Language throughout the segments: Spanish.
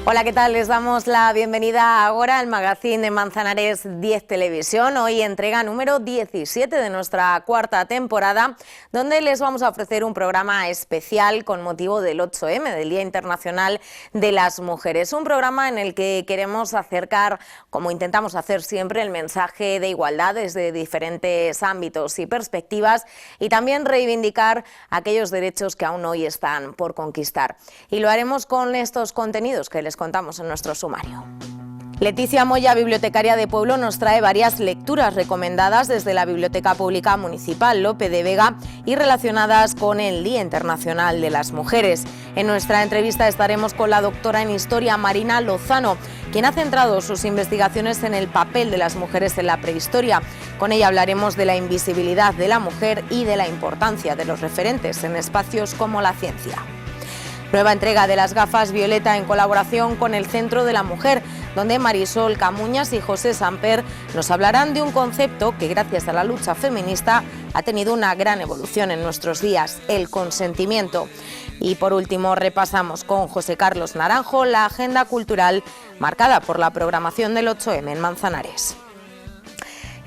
Hola, ¿qué tal? Les damos la bienvenida ahora al magazine de Manzanares 10 Televisión. Hoy entrega número 17 de nuestra cuarta temporada, donde les vamos a ofrecer un programa especial con motivo del 8M, del Día Internacional de las Mujeres. Un programa en el que queremos acercar, como intentamos hacer siempre, el mensaje de igualdad desde diferentes ámbitos y perspectivas, y también reivindicar aquellos derechos que aún hoy están por conquistar. Y lo haremos con estos contenidos que les contamos en nuestro sumario. Leticia Moya, bibliotecaria de Pueblo, nos trae varias lecturas recomendadas desde la Biblioteca Pública Municipal Lope de Vega y relacionadas con el Día Internacional de las Mujeres. En nuestra entrevista estaremos con la doctora en Historia Marina Lozano, quien ha centrado sus investigaciones en el papel de las mujeres en la prehistoria. Con ella hablaremos de la invisibilidad de la mujer y de la importancia de los referentes en espacios como la ciencia. Nueva entrega de las gafas Violeta en colaboración con el Centro de la Mujer, donde Marisol Camuñas y José Samper nos hablarán de un concepto que gracias a la lucha feminista ha tenido una gran evolución en nuestros días, el consentimiento. Y por último repasamos con José Carlos Naranjo la agenda cultural marcada por la programación del 8M en Manzanares.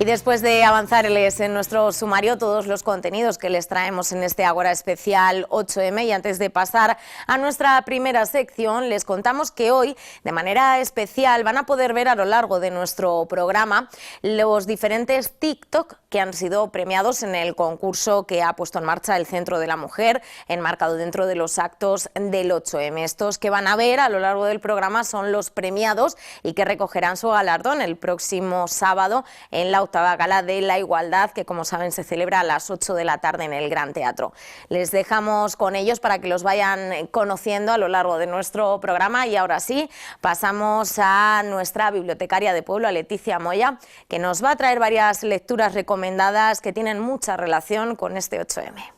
Y después de avanzarles en nuestro sumario todos los contenidos que les traemos en este Agora Especial 8M, y antes de pasar a nuestra primera sección, les contamos que hoy, de manera especial, van a poder ver a lo largo de nuestro programa los diferentes TikTok que han sido premiados en el concurso que ha puesto en marcha el Centro de la Mujer, enmarcado dentro de los actos del 8M. Estos que van a ver a lo largo del programa son los premiados y que recogerán su galardón el próximo sábado en la octava Gala de la Igualdad, que como saben se celebra a las 8 de la tarde en el Gran Teatro. Les dejamos con ellos para que los vayan conociendo a lo largo de nuestro programa, y ahora sí pasamos a nuestra bibliotecaria de Pueblo, a Leticia Moya, que nos va a traer varias lecturas recomendadas que tienen mucha relación con este 8M.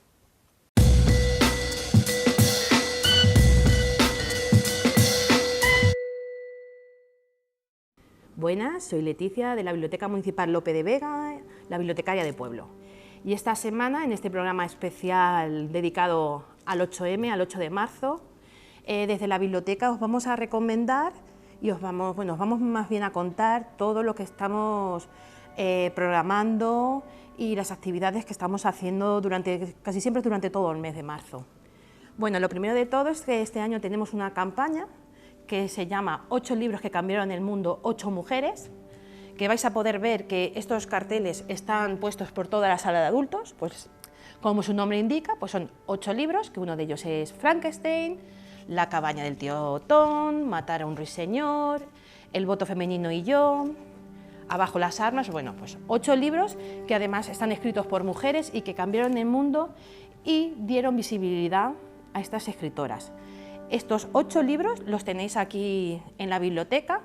Buenas, soy Leticia de la Biblioteca Municipal Lope de Vega, la bibliotecaria de Pueblo. Y esta semana, en este programa especial dedicado al 8M, al 8 de marzo, desde la biblioteca os vamos a recomendar y os vamos más bien a contar todo lo que estamos programando y las actividades que estamos haciendo casi siempre durante todo el mes de marzo. Bueno, lo primero de todo es que este año tenemos una campaña que se llama 8 libros que cambiaron el mundo, 8 mujeres, que vais a poder ver que estos carteles están puestos por toda la sala de adultos, pues como su nombre indica, pues son 8 libros, que uno de ellos es Frankenstein, La cabaña del tío Tom, Matar a un ruiseñor, El voto femenino y yo, Abajo las armas. Bueno, pues 8 libros que además están escritos por mujeres y que cambiaron el mundo y dieron visibilidad a estas escritoras. Estos 8 libros los tenéis aquí en la biblioteca,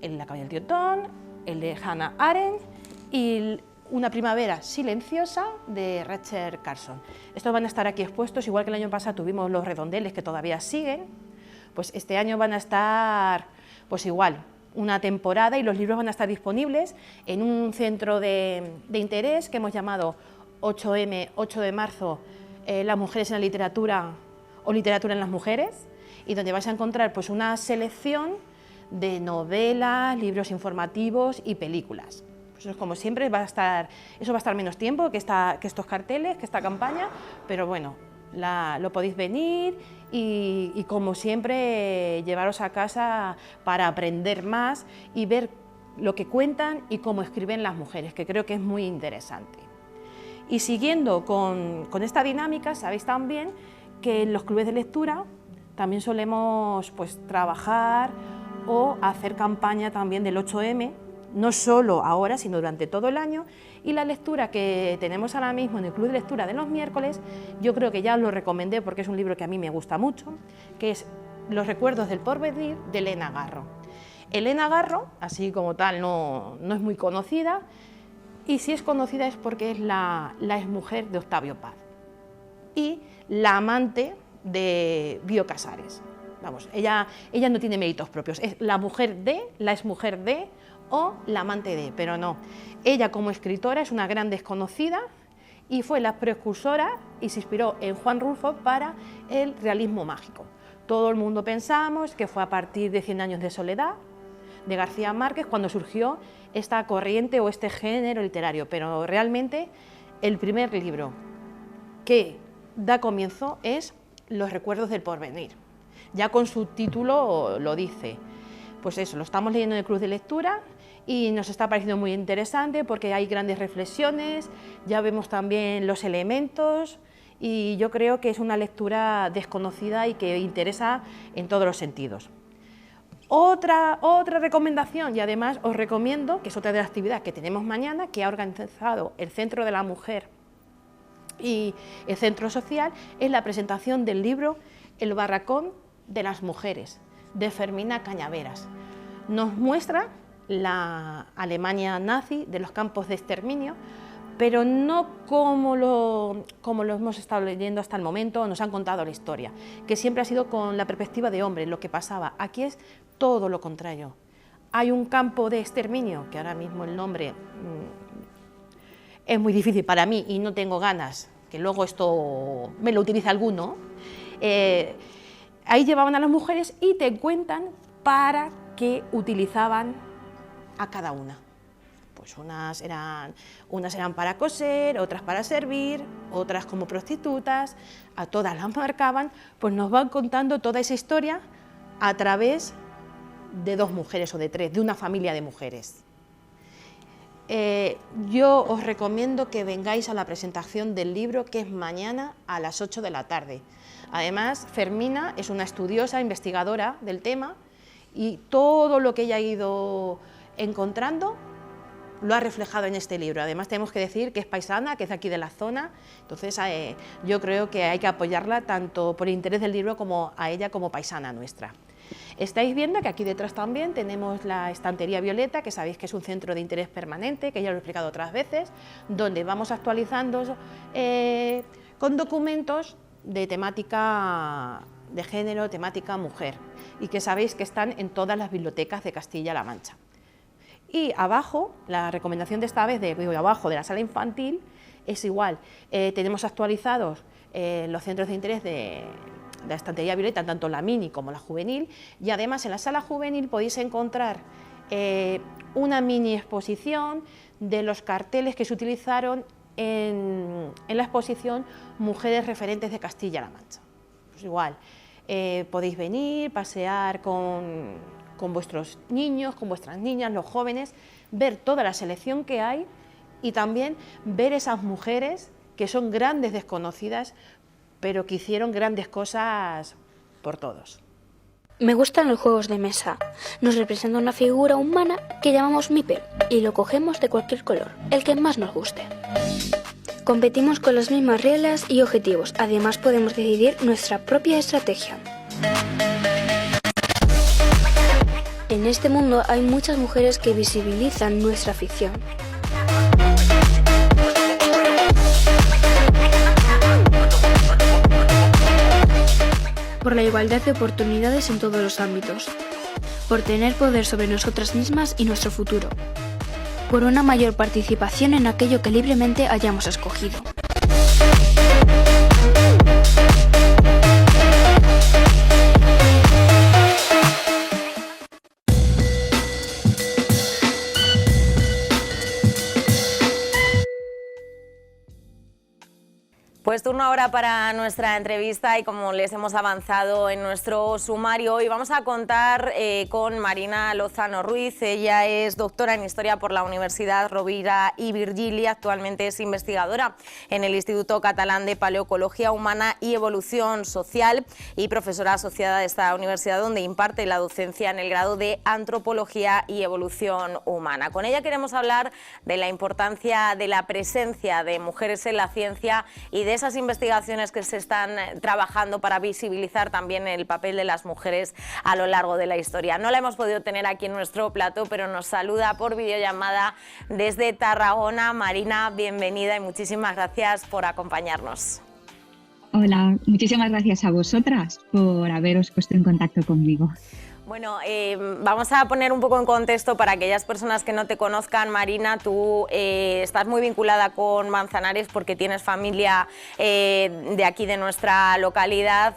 el de La cabaña del tío Tom, el de Hannah Arendt y Una primavera silenciosa de Rachel Carson. Estos van a estar aquí expuestos, igual que el año pasado tuvimos los redondeles que todavía siguen, pues este año van a estar pues igual, una temporada, y los libros van a estar disponibles en un centro de interés que hemos llamado 8M, 8 de marzo, las mujeres en la literatura o literatura en las mujeres, y donde vais a encontrar pues una selección de novelas, libros informativos y películas. Pues como siempre va a estar menos tiempo que estos carteles, que esta campaña, pero bueno, lo podéis venir y como siempre llevaros a casa para aprender más y ver lo que cuentan y cómo escriben las mujeres, que creo que es muy interesante. Y siguiendo con esta dinámica, sabéis también que en los clubes de lectura también solemos pues trabajar o hacer campaña también del 8M, no solo ahora, sino durante todo el año, y la lectura que tenemos ahora mismo en el club de lectura de los miércoles, yo creo que ya os lo recomendé porque es un libro que a mí me gusta mucho, que es Los recuerdos del porvenir, de Elena Garro. Elena Garro, así como tal, no es muy conocida, y si es conocida es porque es la exmujer de Octavio Paz y la amante de Bioy Casares. Vamos, ella no tiene méritos propios, es la mujer de, la exmujer de o la amante de, pero no. Ella como escritora es una gran desconocida y fue la precursora y se inspiró en Juan Rulfo para el realismo mágico. Todo el mundo pensamos que fue a partir de 100 años de soledad, de García Márquez, cuando surgió esta corriente o este género literario, pero realmente el primer libro que da comienzo es Los recuerdos del porvenir. Ya con su título lo dice. Pues eso, lo estamos leyendo en el club de lectura y nos está pareciendo muy interesante porque hay grandes reflexiones, ya vemos también los elementos y yo creo que es una lectura desconocida y que interesa en todos los sentidos. Otra recomendación, y además os recomiendo, que es otra de las actividades que tenemos mañana, que ha organizado el Centro de la Mujer y el Centro Social, es la presentación del libro El barracón de las mujeres, de Fermina Cañaveras. Nos muestra la Alemania nazi de los campos de exterminio, pero no como lo hemos estado leyendo hasta el momento, nos han contado la historia, que siempre ha sido con la perspectiva de hombre, lo que pasaba. Aquí es todo lo contrario. Hay un campo de exterminio, que ahora mismo el nombre es muy difícil para mí y no tengo ganas, que luego esto me lo utilice alguno. Ahí llevaban a las mujeres y te cuentan para qué utilizaban a cada una. Pues unas eran para coser, otras para servir, otras como prostitutas, a todas las marcaban, pues nos van contando toda esa historia a través de dos mujeres o de tres, de una familia de mujeres. Yo os recomiendo que vengáis a la presentación del libro, que es mañana a las 8 de la tarde. Además, Fermina es una estudiosa, investigadora del tema y todo lo que ella ha ido encontrando lo ha reflejado en este libro. Además, tenemos que decir que es paisana, que es aquí de la zona, entonces yo creo que hay que apoyarla tanto por el interés del libro como a ella como paisana nuestra. Estáis viendo que aquí detrás también tenemos la estantería Violeta, que sabéis que es un centro de interés permanente, que ya lo he explicado otras veces, donde vamos actualizando con documentos de temática de género, temática mujer, y que sabéis que están en todas las bibliotecas de Castilla-La Mancha. Y abajo, la recomendación de esta vez, abajo de la sala infantil, es igual. Tenemos actualizados los centros de interés de la estantería Violeta, tanto la mini como la juvenil, y además en la sala juvenil podéis encontrar una mini exposición de los carteles que se utilizaron en la exposición Mujeres referentes de Castilla-La Mancha. Pues igual, podéis venir, pasear con vuestros niños, con vuestras niñas, los jóvenes, ver toda la selección que hay y también ver esas mujeres que son grandes desconocidas, pero que hicieron grandes cosas por todos. Me gustan los juegos de mesa. Nos representa una figura humana que llamamos Mipel y lo cogemos de cualquier color, el que más nos guste. Competimos con las mismas reglas y objetivos, además podemos decidir nuestra propia estrategia. En este mundo hay muchas mujeres que visibilizan nuestra ficción. Por la igualdad de oportunidades en todos los ámbitos. Por tener poder sobre nosotras mismas y nuestro futuro. Por una mayor participación en aquello que libremente hayamos escogido. Pues turno ahora para nuestra entrevista y como les hemos avanzado en nuestro sumario, hoy vamos a contar con Marina Lozano Ruiz. Ella es doctora en Historia por la Universidad Rovira i Virgili, actualmente es investigadora en el Instituto Catalán de Paleoecología Humana y Evolución Social y profesora asociada de esta universidad donde imparte la docencia en el grado de Antropología y Evolución Humana. Con ella queremos hablar de la importancia de la presencia de mujeres en la ciencia y de esas investigaciones que se están trabajando para visibilizar también el papel de las mujeres a lo largo de la historia. No la hemos podido tener aquí en nuestro plató, pero nos saluda por videollamada desde Tarragona. Marina, bienvenida y muchísimas gracias por acompañarnos. Hola, muchísimas gracias a vosotras por haberos puesto en contacto conmigo. Bueno, vamos a poner un poco en contexto para aquellas personas que no te conozcan. Marina, tú estás muy vinculada con Manzanares porque tienes familia de aquí, de nuestra localidad,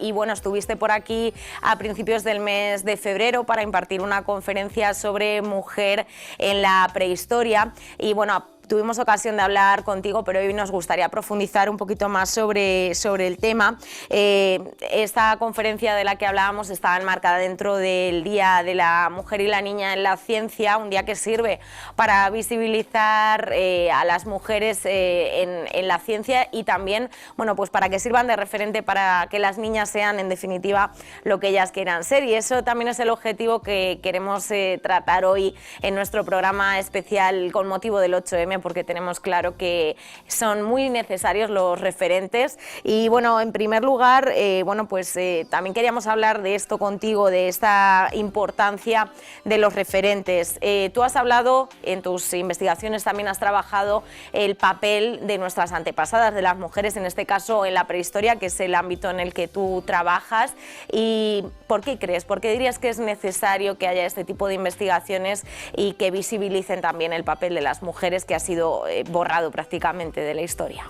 y bueno, estuviste por aquí a principios del mes de febrero para impartir una conferencia sobre mujer en la prehistoria y bueno, tuvimos ocasión de hablar contigo, pero hoy nos gustaría profundizar un poquito más sobre el tema. Esta conferencia de la que hablábamos está enmarcada dentro del Día de la Mujer y la Niña en la Ciencia, un día que sirve para visibilizar a las mujeres en la ciencia y también, bueno, pues para que sirvan de referente para que las niñas sean, en definitiva, lo que ellas quieran ser. Y eso también es el objetivo que queremos tratar hoy en nuestro programa especial con motivo del 8M, porque tenemos claro que son muy necesarios los referentes. Y bueno, en primer lugar, bueno, pues también queríamos hablar de esto contigo, de esta importancia de los referentes. Tú has hablado, en tus investigaciones también has trabajado el papel de nuestras antepasadas, de las mujeres, en este caso en la prehistoria, que es el ámbito en el que tú trabajas. ¿Y por qué crees? ¿Por qué dirías que es necesario que haya este tipo de investigaciones y que visibilicen también el papel de las mujeres, que ha sido borrado prácticamente de la historia?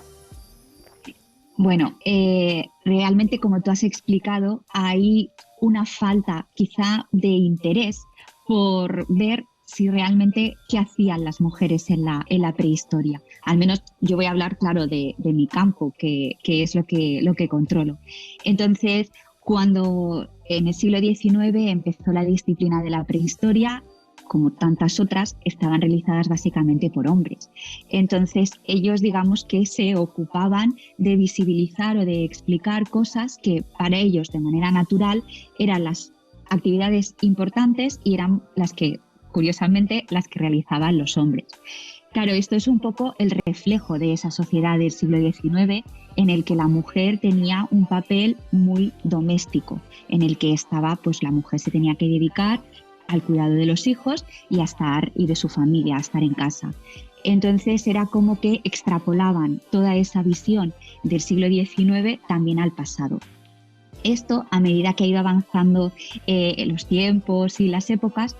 Bueno, realmente, como tú has explicado, hay una falta quizá de interés por ver si realmente qué hacían las mujeres en la prehistoria. Al menos yo voy a hablar, claro, de mi campo, que es lo que controlo. Entonces, cuando en el siglo XIX empezó la disciplina de la prehistoria, como tantas otras, estaban realizadas básicamente por hombres. Entonces, ellos, digamos que se ocupaban de visibilizar o de explicar cosas que para ellos, de manera natural, eran las actividades importantes y eran las que, curiosamente, las que realizaban los hombres. Claro, esto es un poco el reflejo de esa sociedad del siglo XIX en el que la mujer tenía un papel muy doméstico, en el que pues la mujer se tenía que dedicar al cuidado de los hijos y de su familia, a estar en casa. Entonces era como que extrapolaban toda esa visión del siglo XIX también al pasado. Esto, a medida que ha ido avanzando los tiempos y las épocas,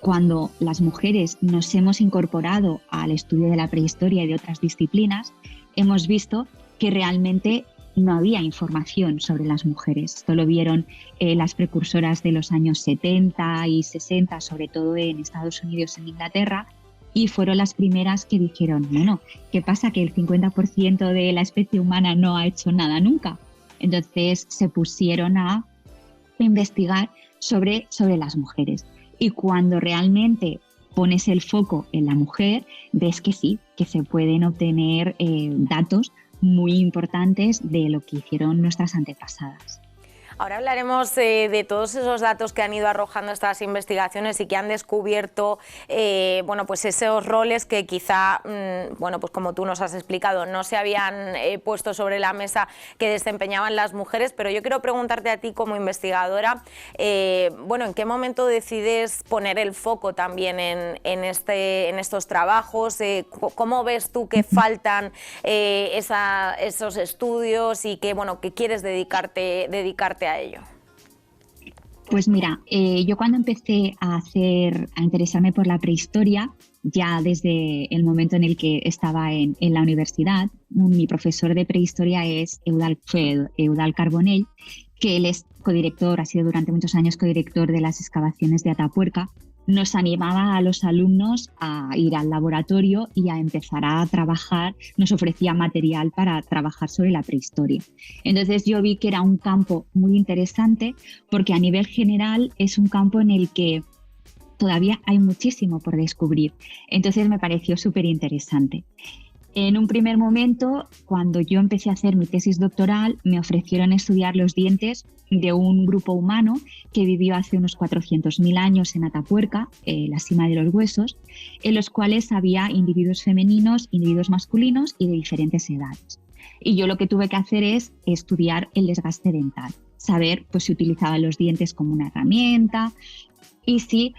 cuando las mujeres nos hemos incorporado al estudio de la prehistoria y de otras disciplinas, hemos visto que realmente no había información sobre las mujeres. Esto lo vieron las precursoras de los años 70 y 60, sobre todo en Estados Unidos y en Inglaterra, y fueron las primeras que dijeron, bueno, ¿qué pasa? Que el 50% de la especie humana no ha hecho nada nunca. Entonces se pusieron a investigar sobre las mujeres. Y cuando realmente pones el foco en la mujer, ves que sí, que se pueden obtener datos muy importantes de lo que hicieron nuestras antepasadas. Ahora hablaremos de todos esos datos que han ido arrojando estas investigaciones y que han descubierto bueno, pues esos roles que quizá, bueno, pues como tú nos has explicado, no se habían puesto sobre la mesa que desempeñaban las mujeres, pero yo quiero preguntarte a ti como investigadora, bueno, ¿en qué momento decides poner el foco también en estos trabajos? ¿Cómo ves tú que faltan esos estudios y que, bueno, que quieres dedicarte a ello? Pues mira, yo cuando empecé a interesarme por la prehistoria, ya desde el momento en el que estaba en la universidad, mi profesor de prehistoria fue Eudald Carbonell, que él es codirector, ha sido durante muchos años codirector de las excavaciones de Atapuerca. Nos animaba a los alumnos a ir al laboratorio y a empezar a trabajar, nos ofrecía material para trabajar sobre la prehistoria. Entonces yo vi que era un campo muy interesante porque a nivel general es un campo en el que todavía hay muchísimo por descubrir. Entonces me pareció súper interesante. En un primer momento, cuando yo empecé a hacer mi tesis doctoral, me ofrecieron estudiar los dientes de un grupo humano que vivió hace unos 400.000 años en Atapuerca, la cima de los huesos, en los cuales había individuos femeninos, individuos masculinos y de diferentes edades. Y yo lo que tuve que hacer es estudiar el desgaste dental, saber pues, si utilizaban los dientes como una herramienta, y si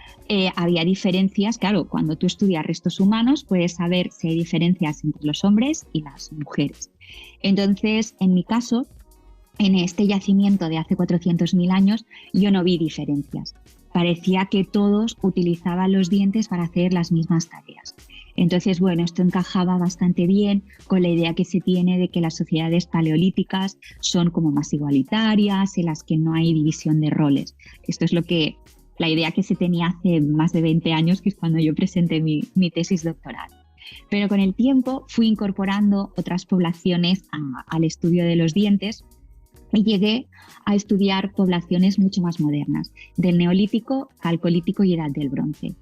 había diferencias. Claro, cuando tú estudias restos humanos puedes saber si hay diferencias entre los hombres y las mujeres. Entonces, en mi caso, en este yacimiento de hace 400.000 años yo no vi diferencias. Parecía que todos utilizaban los dientes para hacer las mismas tareas. Entonces, bueno, esto encajaba bastante bien con la idea que se tiene de que las sociedades paleolíticas son como más igualitarias, en las que no hay división de roles. Esto es la idea que se tenía hace más de 20 años, que es cuando yo presenté mi tesis doctoral. Pero con el tiempo fui incorporando otras poblaciones al estudio de los dientes y llegué a estudiar poblaciones mucho más modernas, del Neolítico, Calcolítico y Edad del Bronce.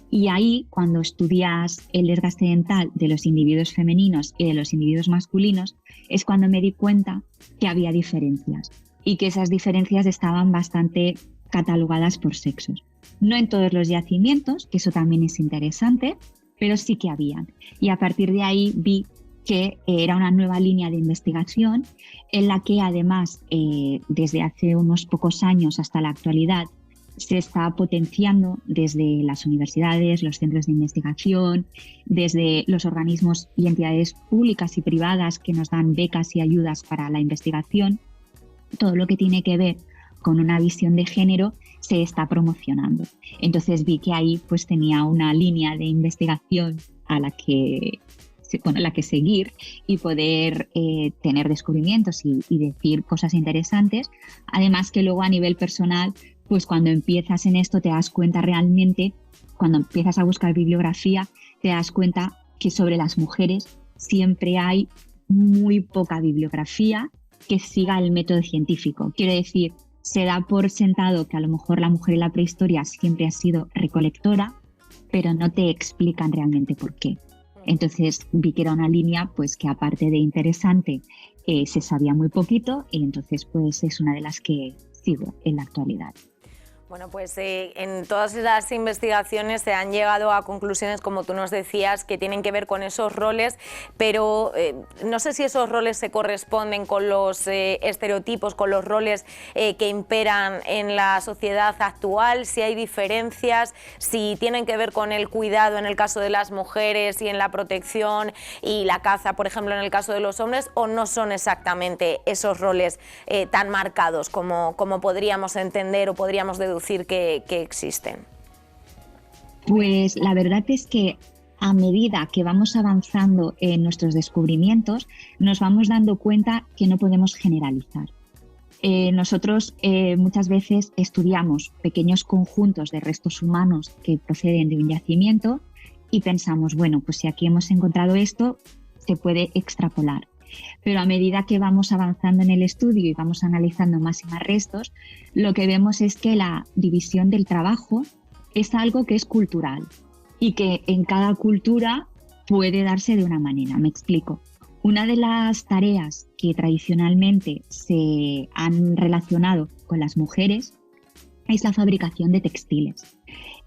Y ahí, cuando estudias el desgaste dental de los individuos femeninos y de los individuos masculinos, es cuando me di cuenta que había diferencias y que esas diferencias estaban bastante catalogadas por sexos. No en todos los yacimientos, que eso también es interesante, pero sí que habían. Y a partir de ahí vi que era una nueva línea de investigación en la que además desde hace unos pocos años hasta la actualidad se está potenciando desde las universidades, los centros de investigación, desde los organismos y entidades públicas y privadas que nos dan becas y ayudas para la investigación. Todo lo que tiene que ver con una visión de género se está promocionando. Entonces vi que ahí pues tenía una línea de investigación a la que seguir y poder tener descubrimientos y decir cosas interesantes. Además que luego a nivel personal, pues cuando empiezas en esto te das cuenta realmente, cuando empiezas a buscar bibliografía, te das cuenta que sobre las mujeres siempre hay muy poca bibliografía que siga el método científico. Quiero decir, se da por sentado que a lo mejor la mujer en la prehistoria siempre ha sido recolectora, pero no te explican realmente por qué. Entonces vi que era una línea pues que aparte de interesante se sabía muy poquito y entonces pues es una de las que sigo en la actualidad. Bueno, pues en todas las investigaciones se han llegado a conclusiones, como tú nos decías, que tienen que ver con esos roles, pero no sé si esos roles se corresponden con los estereotipos, con los roles que imperan en la sociedad actual, si hay diferencias, si tienen que ver con el cuidado en el caso de las mujeres y en la protección y la caza, por ejemplo, en el caso de los hombres, o no son exactamente esos roles tan marcados como podríamos entender o podríamos deducir que existen. Pues la verdad es que a medida que vamos avanzando en nuestros descubrimientos, nos vamos dando cuenta que no podemos generalizar. Nosotros muchas veces estudiamos pequeños conjuntos de restos humanos que proceden de un yacimiento y pensamos, bueno, pues si aquí hemos encontrado esto, se puede extrapolar. Pero a medida que vamos avanzando en el estudio y vamos analizando más y más restos, lo que vemos es que la división del trabajo es algo que es cultural y que en cada cultura puede darse de una manera. Me explico. Una de las tareas que tradicionalmente se han relacionado con las mujeres es la fabricación de textiles.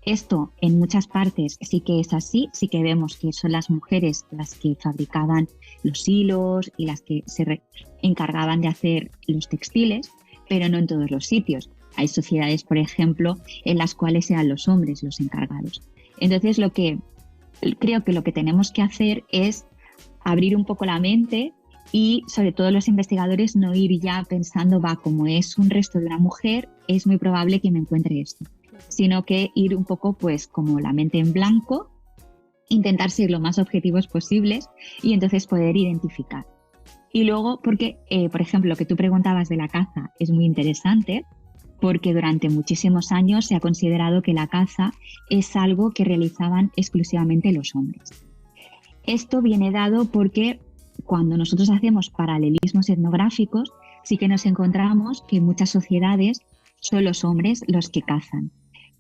Esto en muchas partes sí que es así, sí que vemos que son las mujeres las que fabricaban los hilos y las que se encargaban de hacer los textiles, pero no en todos los sitios. Hay sociedades, por ejemplo, en las cuales eran los hombres los encargados. Entonces, creo que lo que tenemos que hacer es abrir un poco la mente y, sobre todo los investigadores, no ir ya pensando, como es un resto de una mujer, es muy probable que me encuentre esto, sino que ir un poco pues como la mente en blanco, intentar ser lo más objetivos posibles y entonces poder identificar. Y luego, porque, por ejemplo, lo que tú preguntabas de la caza es muy interesante, porque durante muchísimos años se ha considerado que la caza es algo que realizaban exclusivamente los hombres. Esto viene dado porque cuando nosotros hacemos paralelismos etnográficos, sí que nos encontramos que en muchas sociedades son los hombres los que cazan,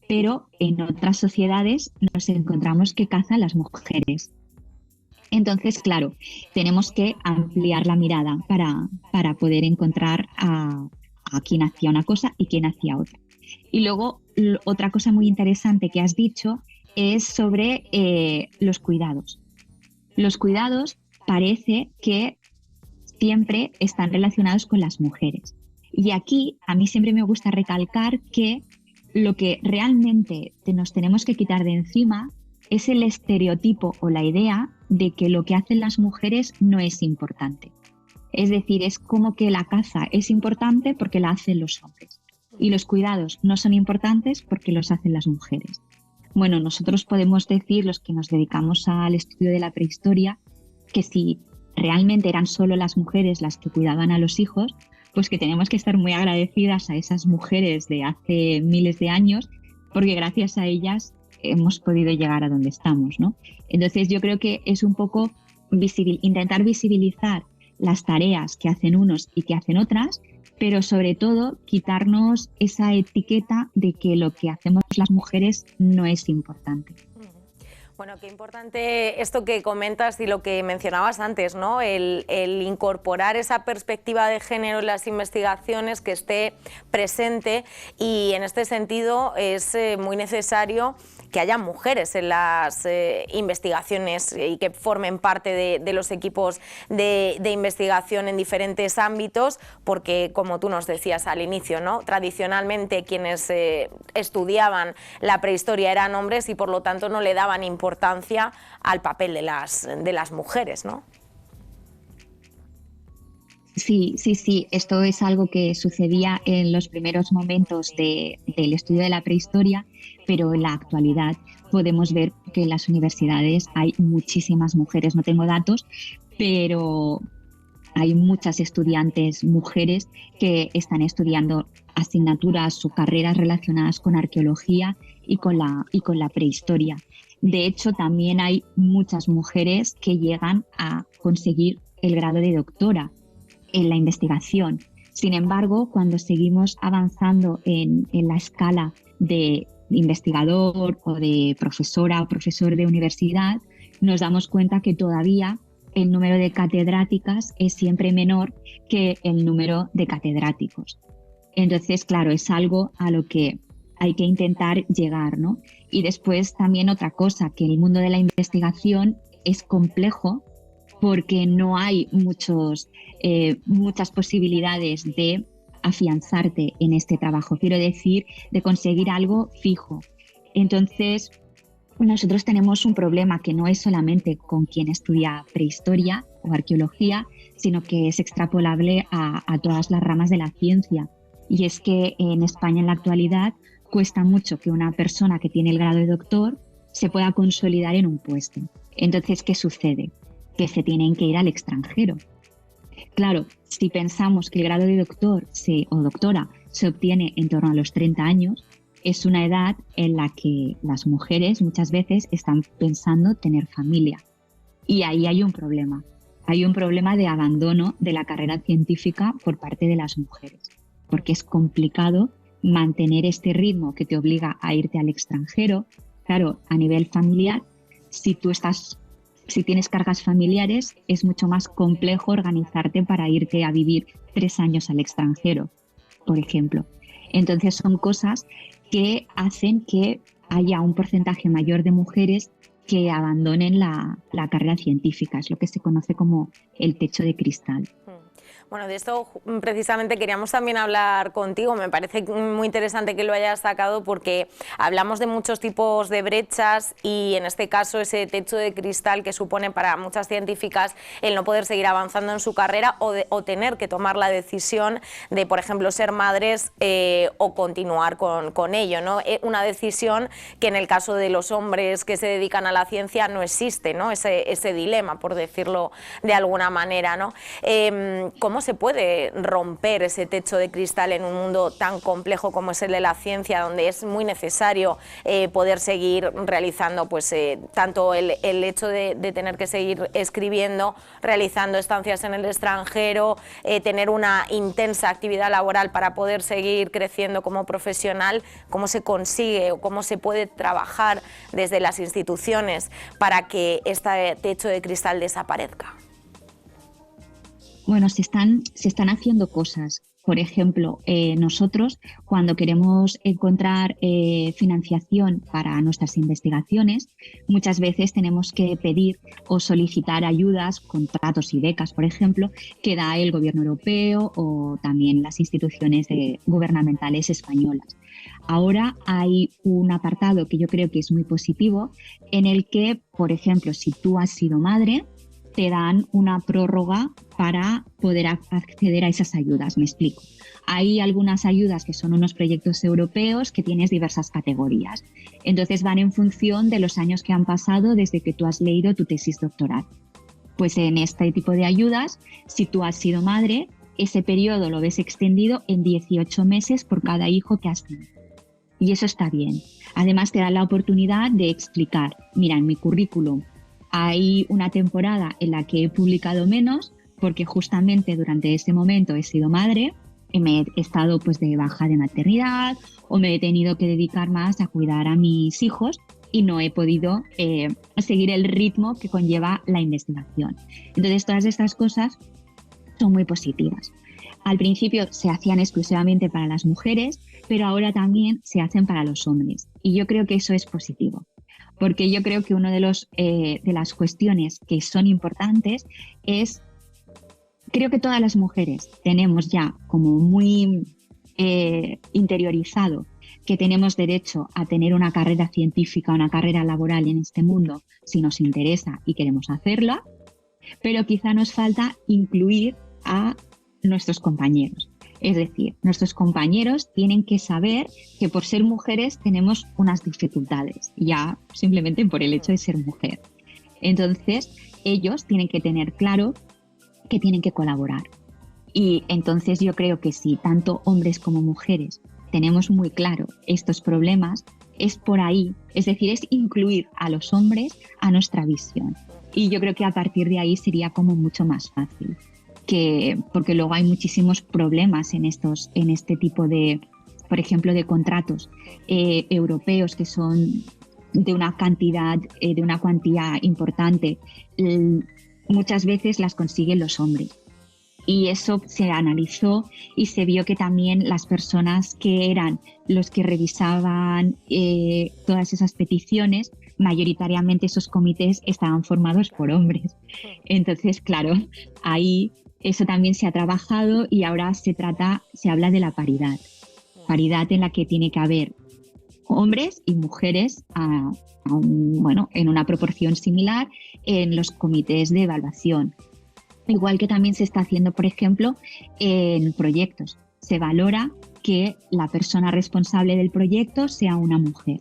pero en otras sociedades nos encontramos que cazan las mujeres. Entonces, claro, tenemos que ampliar la mirada para poder encontrar a quién hacía una cosa y quién hacía otra. Y luego, otra cosa muy interesante que has dicho es sobre los cuidados. Los cuidados parece que siempre están relacionados con las mujeres. Y aquí a mí siempre me gusta recalcar que lo que realmente nos tenemos que quitar de encima es el estereotipo o la idea de que lo que hacen las mujeres no es importante. Es decir, es como que la caza es importante porque la hacen los hombres y los cuidados no son importantes porque los hacen las mujeres. Bueno, nosotros podemos decir, los que nos dedicamos al estudio de la prehistoria, que si realmente eran solo las mujeres las que cuidaban a los hijos, pues que tenemos que estar muy agradecidas a esas mujeres de hace miles de años, porque gracias a ellas hemos podido llegar a donde estamos, ¿no? Entonces yo creo que es un poco intentar visibilizar las tareas que hacen unos y que hacen otras, pero sobre todo quitarnos esa etiqueta de que lo que hacemos las mujeres no es importante. Bueno, qué importante esto que comentas y lo que mencionabas antes, ¿no? El incorporar esa perspectiva de género en las investigaciones, que esté presente, y en este sentido es muy necesario que haya mujeres en las investigaciones y que formen parte de los equipos de investigación en diferentes ámbitos, porque como tú nos decías al inicio, ¿no? Tradicionalmente quienes estudiaban la prehistoria eran hombres y por lo tanto no le daban importancia al papel de las mujeres, ¿no? Sí, esto es algo que sucedía en los primeros momentos del estudio de la prehistoria, pero en la actualidad podemos ver que en las universidades hay muchísimas mujeres. No tengo datos, pero hay muchas estudiantes mujeres que están estudiando asignaturas o carreras relacionadas con arqueología y con la prehistoria. De hecho, también hay muchas mujeres que llegan a conseguir el grado de doctora en la investigación. Sin embargo, cuando seguimos avanzando en la escala de investigador o de profesora o profesor de universidad, nos damos cuenta que todavía el número de catedráticas es siempre menor que el número de catedráticos. Entonces, claro, es algo a lo que hay que intentar llegar, ¿no? Y después también otra cosa, que el mundo de la investigación es complejo porque no hay muchas posibilidades de afianzarte en este trabajo, quiero decir, de conseguir algo fijo. Entonces, nosotros tenemos un problema que no es solamente con quien estudia prehistoria o arqueología, sino que es extrapolable a todas las ramas de la ciencia. Y es que en España en la actualidad cuesta mucho que una persona que tiene el grado de doctor se pueda consolidar en un puesto. Entonces, ¿qué sucede? Que se tienen que ir al extranjero. Claro, si pensamos que el grado de doctor o doctora se obtiene en torno a los 30 años, es una edad en la que las mujeres muchas veces están pensando tener familia. Y ahí hay un problema. Hay un problema de abandono de la carrera científica por parte de las mujeres, porque es complicado mantener este ritmo que te obliga a irte al extranjero. Claro, a nivel familiar, si tienes cargas familiares, es mucho más complejo organizarte para irte a vivir 3 años al extranjero, por ejemplo. Entonces son cosas que hacen que haya un porcentaje mayor de mujeres que abandonen la carrera científica. Es lo que se conoce como el techo de cristal. Bueno, de esto precisamente queríamos también hablar contigo. Me parece muy interesante que lo hayas sacado porque hablamos de muchos tipos de brechas y en este caso ese techo de cristal que supone para muchas científicas el no poder seguir avanzando en su carrera o tener que tomar la decisión de, por ejemplo, ser madres o continuar con ello, ¿no? Una decisión que en el caso de los hombres que se dedican a la ciencia no existe, ¿no? Ese dilema, por decirlo de alguna manera, ¿no? ¿Cómo se puede romper ese techo de cristal en un mundo tan complejo como es el de la ciencia, donde es muy necesario poder seguir realizando, pues tanto el hecho de tener que seguir escribiendo, realizando estancias en el extranjero, tener una intensa actividad laboral para poder seguir creciendo como profesional? ¿Cómo se consigue o cómo se puede trabajar desde las instituciones para que este techo de cristal desaparezca? Bueno, se están haciendo cosas. Por ejemplo, nosotros cuando queremos encontrar financiación para nuestras investigaciones, muchas veces tenemos que pedir o solicitar ayudas, contratos y becas, por ejemplo, que da el Gobierno europeo o también las instituciones gubernamentales españolas. Ahora hay un apartado que yo creo que es muy positivo, en el que, por ejemplo, si tú has sido madre, te dan una prórroga para poder acceder a esas ayudas. Me explico. Hay algunas ayudas que son unos proyectos europeos que tienes diversas categorías. Entonces van en función de los años que han pasado desde que tú has leído tu tesis doctoral. Pues en este tipo de ayudas, si tú has sido madre, ese periodo lo ves extendido en 18 meses por cada hijo que has tenido. Y eso está bien. Además te da la oportunidad de explicar, mira, en mi currículum hay una temporada en la que he publicado menos porque justamente durante ese momento he sido madre y me he estado pues de baja de maternidad o me he tenido que dedicar más a cuidar a mis hijos y no he podido seguir el ritmo que conlleva la investigación. Entonces todas estas cosas son muy positivas. Al principio se hacían exclusivamente para las mujeres, pero ahora también se hacen para los hombres. Y yo creo que eso es positivo, porque yo creo que una de las cuestiones que son importantes es, creo que todas las mujeres tenemos ya como muy interiorizado que tenemos derecho a tener una carrera científica, una carrera laboral en este mundo, si nos interesa y queremos hacerla, pero quizá nos falta incluir a nuestros compañeros. Es decir, nuestros compañeros tienen que saber que por ser mujeres tenemos unas dificultades, ya simplemente por el hecho de ser mujer. Entonces, ellos tienen que tener claro que tienen que colaborar. Y entonces yo creo que si tanto hombres como mujeres tenemos muy claro estos problemas, es por ahí, es decir, es incluir a los hombres a nuestra visión. Y yo creo que a partir de ahí sería como mucho más fácil. Porque luego hay muchísimos problemas en este tipo de, por ejemplo, de contratos europeos que son de una cuantía importante. Muchas veces las consiguen los hombres. Y eso se analizó y se vio que también las personas que eran los que revisaban todas esas peticiones, mayoritariamente esos comités estaban formados por hombres. Entonces, claro, ahí eso también se ha trabajado y ahora se habla de la paridad. Paridad en la que tiene que haber hombres y mujeres en una proporción similar en los comités de evaluación. Igual que también se está haciendo, por ejemplo, en proyectos. Se valora que la persona responsable del proyecto sea una mujer,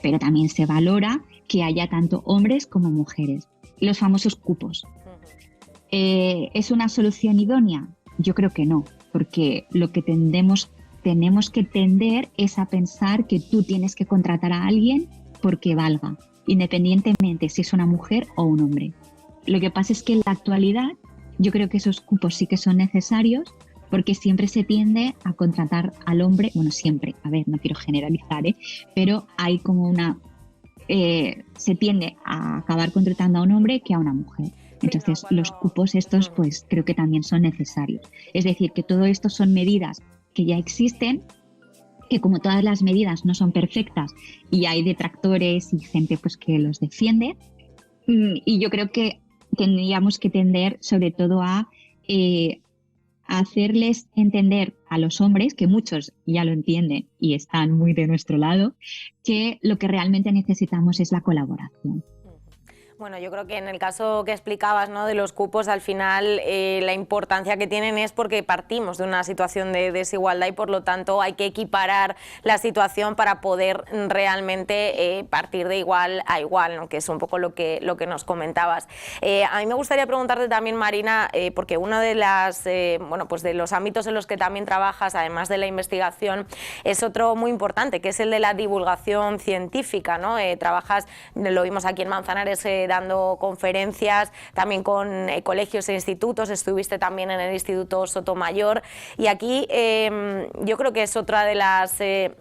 pero también se valora que haya tanto hombres como mujeres. Los famosos cupos. ¿Es una solución idónea? Yo creo que no, porque lo que tenemos que tender es a pensar que tú tienes que contratar a alguien porque valga, independientemente si es una mujer o un hombre. Lo que pasa es que en la actualidad yo creo que esos cupos sí que son necesarios porque siempre se tiende a contratar al hombre, bueno, siempre, a ver, no quiero generalizar, pero hay como se tiende a acabar contratando a un hombre que a una mujer. Entonces, los cupos estos, pues creo que también son necesarios. Es decir, que todo esto son medidas que ya existen, que como todas las medidas no son perfectas y hay detractores y gente pues que los defiende, y yo creo que tendríamos que tender sobre todo a hacerles entender a los hombres, que muchos ya lo entienden y están muy de nuestro lado, que lo que realmente necesitamos es la colaboración. Bueno, yo creo que en el caso que explicabas, ¿no?, de los cupos, al final la importancia que tienen es porque partimos de una situación de desigualdad y por lo tanto hay que equiparar la situación para poder realmente partir de igual a igual, ¿no?, que es un poco lo que nos comentabas. A mí me gustaría preguntarte también, Marina, porque uno de de los ámbitos en los que también trabajas, además de la investigación, es otro muy importante, que es el de la divulgación científica, ¿no? Trabajas, lo vimos aquí en Manzanares, dando conferencias también con colegios e institutos, estuviste también en el Instituto Sotomayor y aquí yo creo que es otra de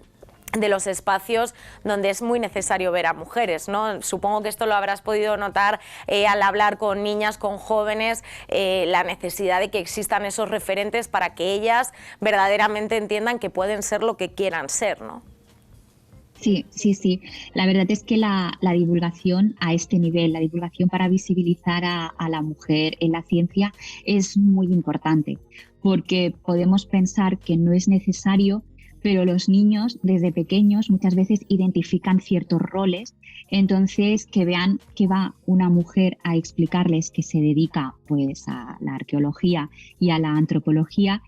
los espacios donde es muy necesario ver a mujeres, ¿no? Supongo que esto lo habrás podido notar al hablar con niñas, con jóvenes, la necesidad de que existan esos referentes para que ellas verdaderamente entiendan que pueden ser lo que quieran ser, ¿no? Sí. La verdad es que la divulgación a este nivel, la divulgación para visibilizar a la mujer en la ciencia es muy importante, porque podemos pensar que no es necesario, pero los niños desde pequeños muchas veces identifican ciertos roles, entonces que vean que va una mujer a explicarles que se dedica pues a la arqueología y a la antropología,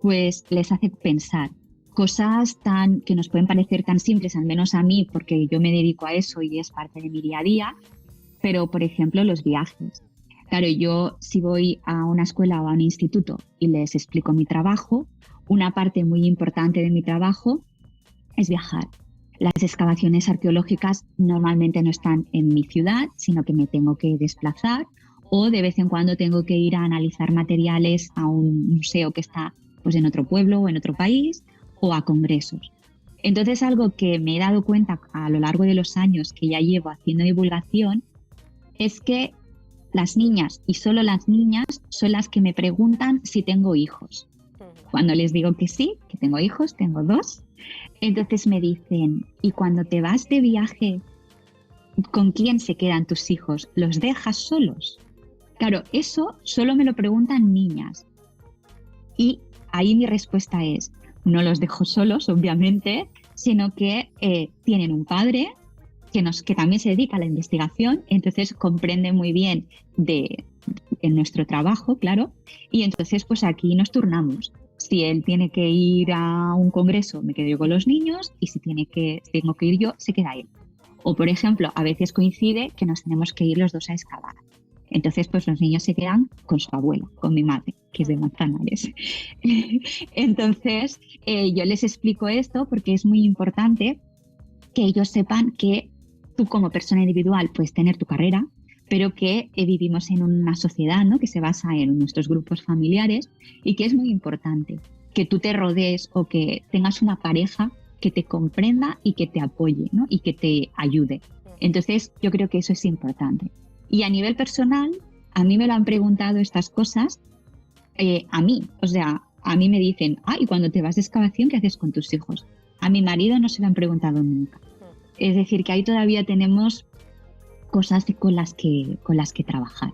pues les hace pensar cosas que nos pueden parecer tan simples, al menos a mí, porque yo me dedico a eso y es parte de mi día a día, pero por ejemplo los viajes. Claro, yo si voy a una escuela o a un instituto y les explico mi trabajo, una parte muy importante de mi trabajo es viajar. Las excavaciones arqueológicas normalmente no están en mi ciudad, sino que me tengo que desplazar o de vez en cuando tengo que ir a analizar materiales a un museo que está pues, en otro pueblo o en otro país o a congresos. Entonces, algo que me he dado cuenta a lo largo de los años que ya llevo haciendo divulgación es que las niñas, y solo las niñas, son las que me preguntan si tengo hijos. Cuando les digo que sí, que tengo hijos, tengo 2, entonces me dicen, ¿y cuando te vas de viaje, con quién se quedan tus hijos? ¿Los dejas solos? Claro, eso solo me lo preguntan niñas. Y ahí mi respuesta es, no los dejo solos, obviamente, sino que tienen un padre que también se dedica a la investigación, entonces comprende muy bien en nuestro trabajo, claro, y entonces pues aquí nos turnamos. Si él tiene que ir a un congreso, me quedo yo con los niños, y si tengo que ir yo, se queda él. O, por ejemplo, a veces coincide que nos tenemos que ir los 2 a excavar. Entonces, pues los niños se quedan con su abuela, con mi madre, que es de Manzanares. Entonces, yo les explico esto porque es muy importante que ellos sepan que tú como persona individual puedes tener tu carrera, pero que vivimos en una sociedad, ¿no?, que se basa en nuestros grupos familiares y que es muy importante que tú te rodees o que tengas una pareja que te comprenda y que te apoye, ¿no?, y que te ayude. Entonces, yo creo que eso es importante. Y a nivel personal, a mí me lo han preguntado estas cosas, a mí me dicen, ¿y cuando te vas de excavación, qué haces con tus hijos? A mi marido no se lo han preguntado nunca. Es decir, que ahí todavía tenemos cosas con las que trabajar.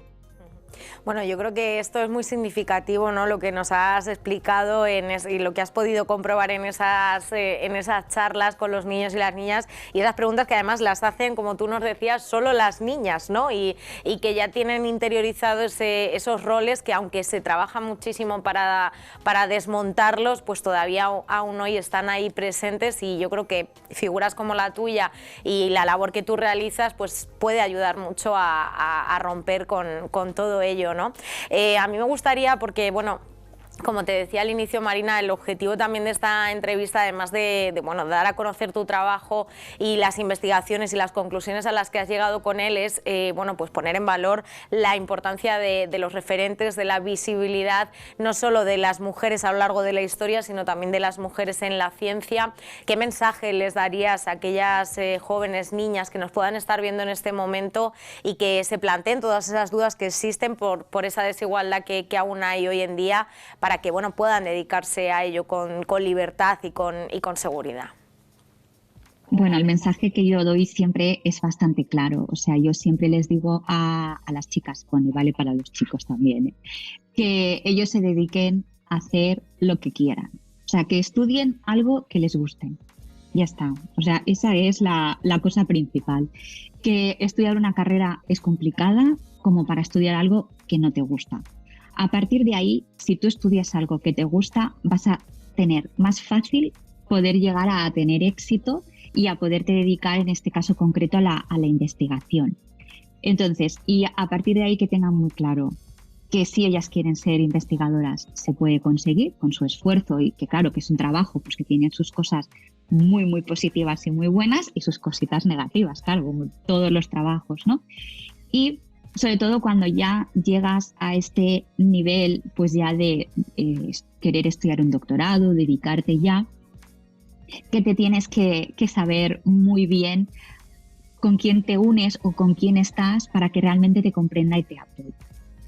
Bueno, yo creo que esto es muy significativo, ¿no?, lo que nos has explicado y lo que has podido comprobar en esas charlas con los niños y las niñas, y esas preguntas que además las hacen, como tú nos decías, solo las niñas, ¿no?, y que ya tienen interiorizados esos roles que, aunque se trabaja muchísimo para desmontarlos, pues todavía aún hoy están ahí presentes, y yo creo que figuras como la tuya y la labor que tú realizas pues puede ayudar mucho a romper con todo ello, ¿no? A mí me gustaría, porque bueno, como te decía al inicio, Marina, el objetivo también de esta entrevista, además de dar a conocer tu trabajo y las investigaciones y las conclusiones a las que has llegado con él, es pues poner en valor la importancia de los referentes, de la visibilidad, no solo de las mujeres a lo largo de la historia, sino también de las mujeres en la ciencia. ¿Qué mensaje les darías a aquellas jóvenes niñas que nos puedan estar viendo en este momento y que se planteen todas esas dudas que existen por esa desigualdad que aún hay hoy en día, para que puedan dedicarse a ello con libertad y con seguridad? Bueno, el mensaje que yo doy siempre es bastante claro. O sea, yo siempre les digo a las chicas, bueno, y vale para los chicos también, que ellos se dediquen a hacer lo que quieran. O sea, que estudien algo que les guste. Ya está. O sea, esa es la cosa principal. Que estudiar una carrera es complicada como para estudiar algo que no te gusta. A partir de ahí, si tú estudias algo que te gusta, vas a tener más fácil poder llegar a tener éxito y a poderte dedicar, en este caso concreto, a la investigación. Entonces, y a partir de ahí que tengan muy claro que si ellas quieren ser investigadoras, se puede conseguir con su esfuerzo, y que claro, que es un trabajo pues, que tiene sus cosas muy, muy positivas y muy buenas y sus cositas negativas, claro, como todos los trabajos, ¿no? Y sobre todo cuando ya llegas a este nivel pues ya de querer estudiar un doctorado, dedicarte ya, que te tienes que saber muy bien con quién te unes o con quién estás para que realmente te comprenda y te apoye.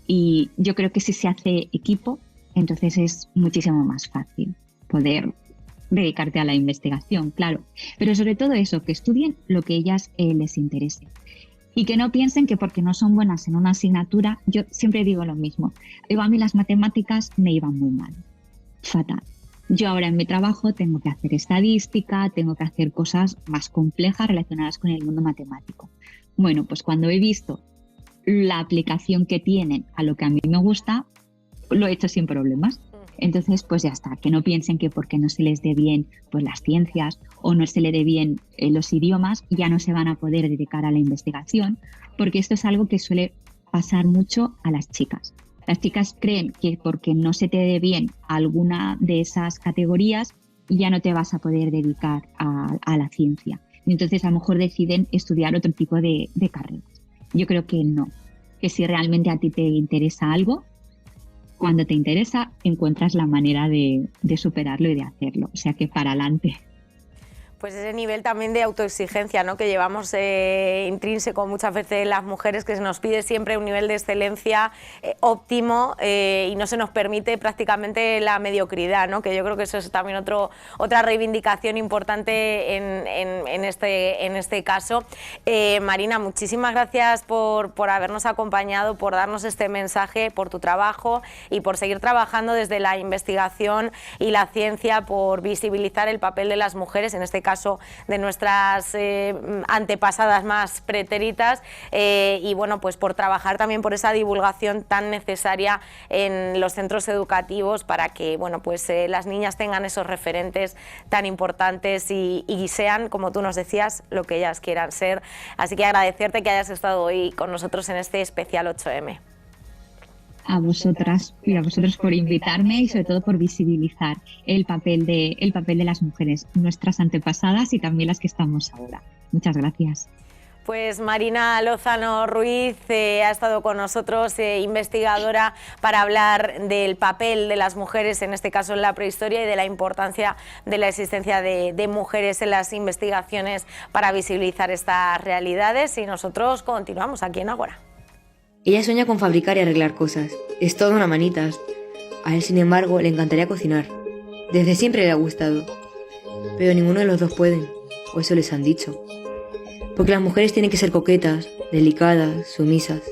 Y yo creo que si se hace equipo, entonces es muchísimo más fácil poder dedicarte a la investigación, claro. Pero sobre todo eso, que estudien lo que a ellas les interese. Y que no piensen que porque no son buenas en una asignatura, yo siempre digo lo mismo. Digo, a mí las matemáticas me iban muy mal, fatal. Yo ahora en mi trabajo tengo que hacer estadística, tengo que hacer cosas más complejas relacionadas con el mundo matemático. Bueno, pues cuando he visto la aplicación que tienen a lo que a mí me gusta, lo he hecho sin problemas. Entonces, pues ya está, que no piensen que porque no se les dé bien pues las ciencias o no se le dé bien los idiomas, ya no se van a poder dedicar a la investigación, porque esto es algo que suele pasar mucho a las chicas. Las chicas creen que porque no se te dé bien alguna de esas categorías, ya no te vas a poder dedicar a la ciencia. Y entonces a lo mejor deciden estudiar otro tipo de carreras. Yo creo que no, que si realmente a ti te interesa algo, cuando te interesa encuentras la manera de superarlo y de hacerlo. O sea que para adelante. Pues ese nivel también de autoexigencia, ¿no?, que llevamos intrínseco muchas veces las mujeres, que se nos pide siempre un nivel de excelencia óptimo y no se nos permite prácticamente la mediocridad, ¿no?, que yo creo que eso es también otra reivindicación importante en este caso. Marina, muchísimas gracias por habernos acompañado, por darnos este mensaje, por tu trabajo y por seguir trabajando desde la investigación y la ciencia por visibilizar el papel de las mujeres, en este caso de nuestras antepasadas más pretéritas, y bueno, pues por trabajar también por esa divulgación tan necesaria en los centros educativos para que, bueno, pues las niñas tengan esos referentes tan importantes y sean, como tú nos decías, lo que ellas quieran ser. Así que agradecerte que hayas estado hoy con nosotros en este especial 8M. A vosotras y a vosotros por invitarme y sobre todo por visibilizar el papel de las mujeres, nuestras antepasadas y también las que estamos ahora. Muchas gracias. Pues Marina Lozano Ruiz ha estado con nosotros, investigadora, para hablar del papel de las mujeres, en este caso en la prehistoria, y de la importancia de la existencia de mujeres en las investigaciones para visibilizar estas realidades. Y nosotros continuamos aquí en Ágora. Ella sueña con fabricar y arreglar cosas. Es toda una manitas. A él, sin embargo, le encantaría cocinar. Desde siempre le ha gustado. Pero ninguno de los dos pueden, o eso les han dicho. Porque las mujeres tienen que ser coquetas, delicadas, sumisas.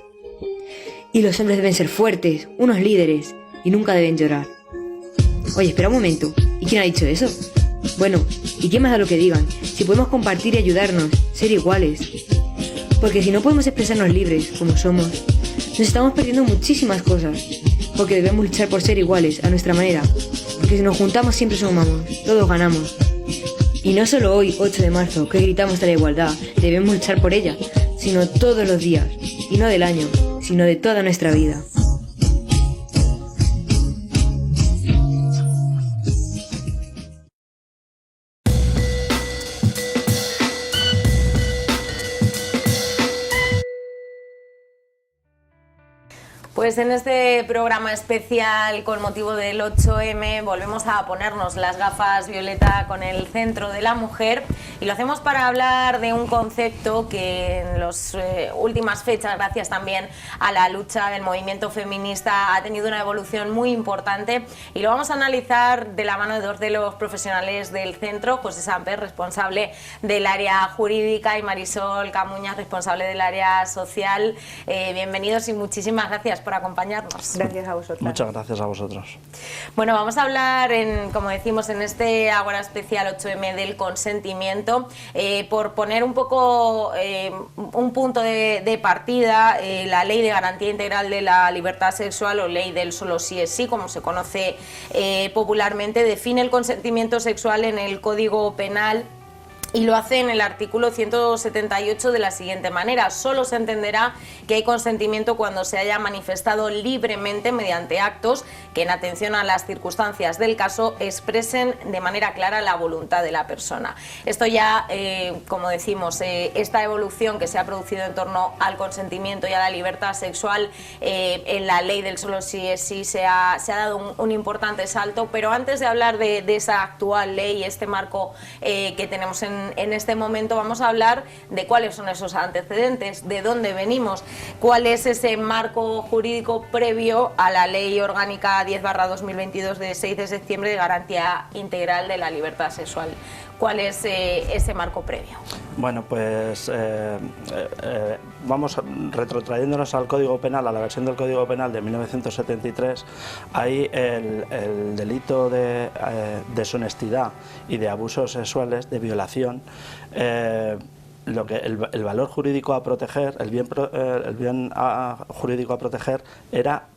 Y los hombres deben ser fuertes, unos líderes, y nunca deben llorar. Oye, espera un momento. ¿Y quién ha dicho eso? Bueno, ¿y quién más da lo que digan? Si podemos compartir y ayudarnos, ser iguales. Porque si no podemos expresarnos libres, como somos, nos estamos perdiendo muchísimas cosas, porque debemos luchar por ser iguales, a nuestra manera, porque si nos juntamos siempre sumamos, todos ganamos. Y no solo hoy, 8 de marzo, que gritamos de la igualdad, debemos luchar por ella, sino todos los días, y no del año, sino de toda nuestra vida. Pues en este programa especial con motivo del 8M volvemos a ponernos las gafas violeta con el centro de la mujer, y lo hacemos para hablar de un concepto que en las últimas fechas, gracias también a la lucha del movimiento feminista, ha tenido una evolución muy importante, y lo vamos a analizar de la mano de dos de los profesionales del centro: José Samper, responsable del área jurídica, y Marisol Camuñas, responsable del área social. Bienvenidos y muchísimas gracias por acompañarnos. Gracias a vosotros. Muchas gracias a vosotros. Bueno, vamos a hablar, como decimos, en este Ágora especial 8M del consentimiento, por poner un poco un punto de partida. La Ley de Garantía Integral de la Libertad Sexual, o Ley del Solo Sí es Sí, como se conoce popularmente, define el consentimiento sexual en el Código Penal, y lo hace en el artículo 178 de la siguiente manera: solo se entenderá que hay consentimiento cuando se haya manifestado libremente mediante actos que, en atención a las circunstancias del caso, expresen de manera clara la voluntad de la persona. Esto ya, como decimos, esta evolución que se ha producido en torno al consentimiento y a la libertad sexual en la Ley del Solo Sí es Sí se ha dado un importante salto. Pero antes de hablar de esa actual ley, este marco que tenemos en este momento, vamos a hablar de cuáles son esos antecedentes, de dónde venimos, cuál es ese marco jurídico previo a la Ley Orgánica 10/2022 de 6 de septiembre de Garantía Integral de la Libertad Sexual. ¿Cuál es ese marco previo? Bueno, pues vamos retrotrayéndonos al Código Penal, a la versión del Código Penal de 1973. Ahí el delito de deshonestidad y de abusos sexuales, de violación, el valor jurídico a proteger, el bien jurídico a proteger era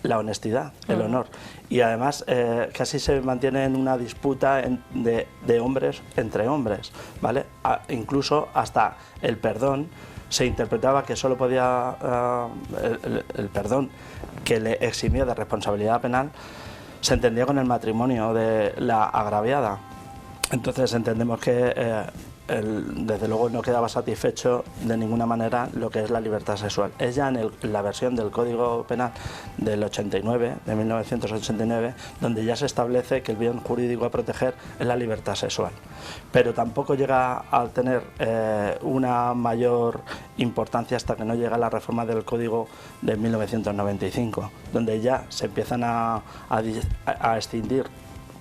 la honestidad, el honor. Y además casi se mantiene en una disputa de hombres entre hombres, ¿vale? Incluso hasta el perdón se interpretaba que solo podía, el perdón que le eximía de responsabilidad penal se entendía con el matrimonio de la agraviada. Entonces entendemos que desde luego no quedaba satisfecho de ninguna manera lo que es la libertad sexual. Es ya en la versión del Código Penal del 89, de 1989, donde ya se establece que el bien jurídico a proteger es la libertad sexual. Pero tampoco llega a tener una mayor importancia hasta que no llega la reforma del Código de 1995, donde ya se empiezan a extinguir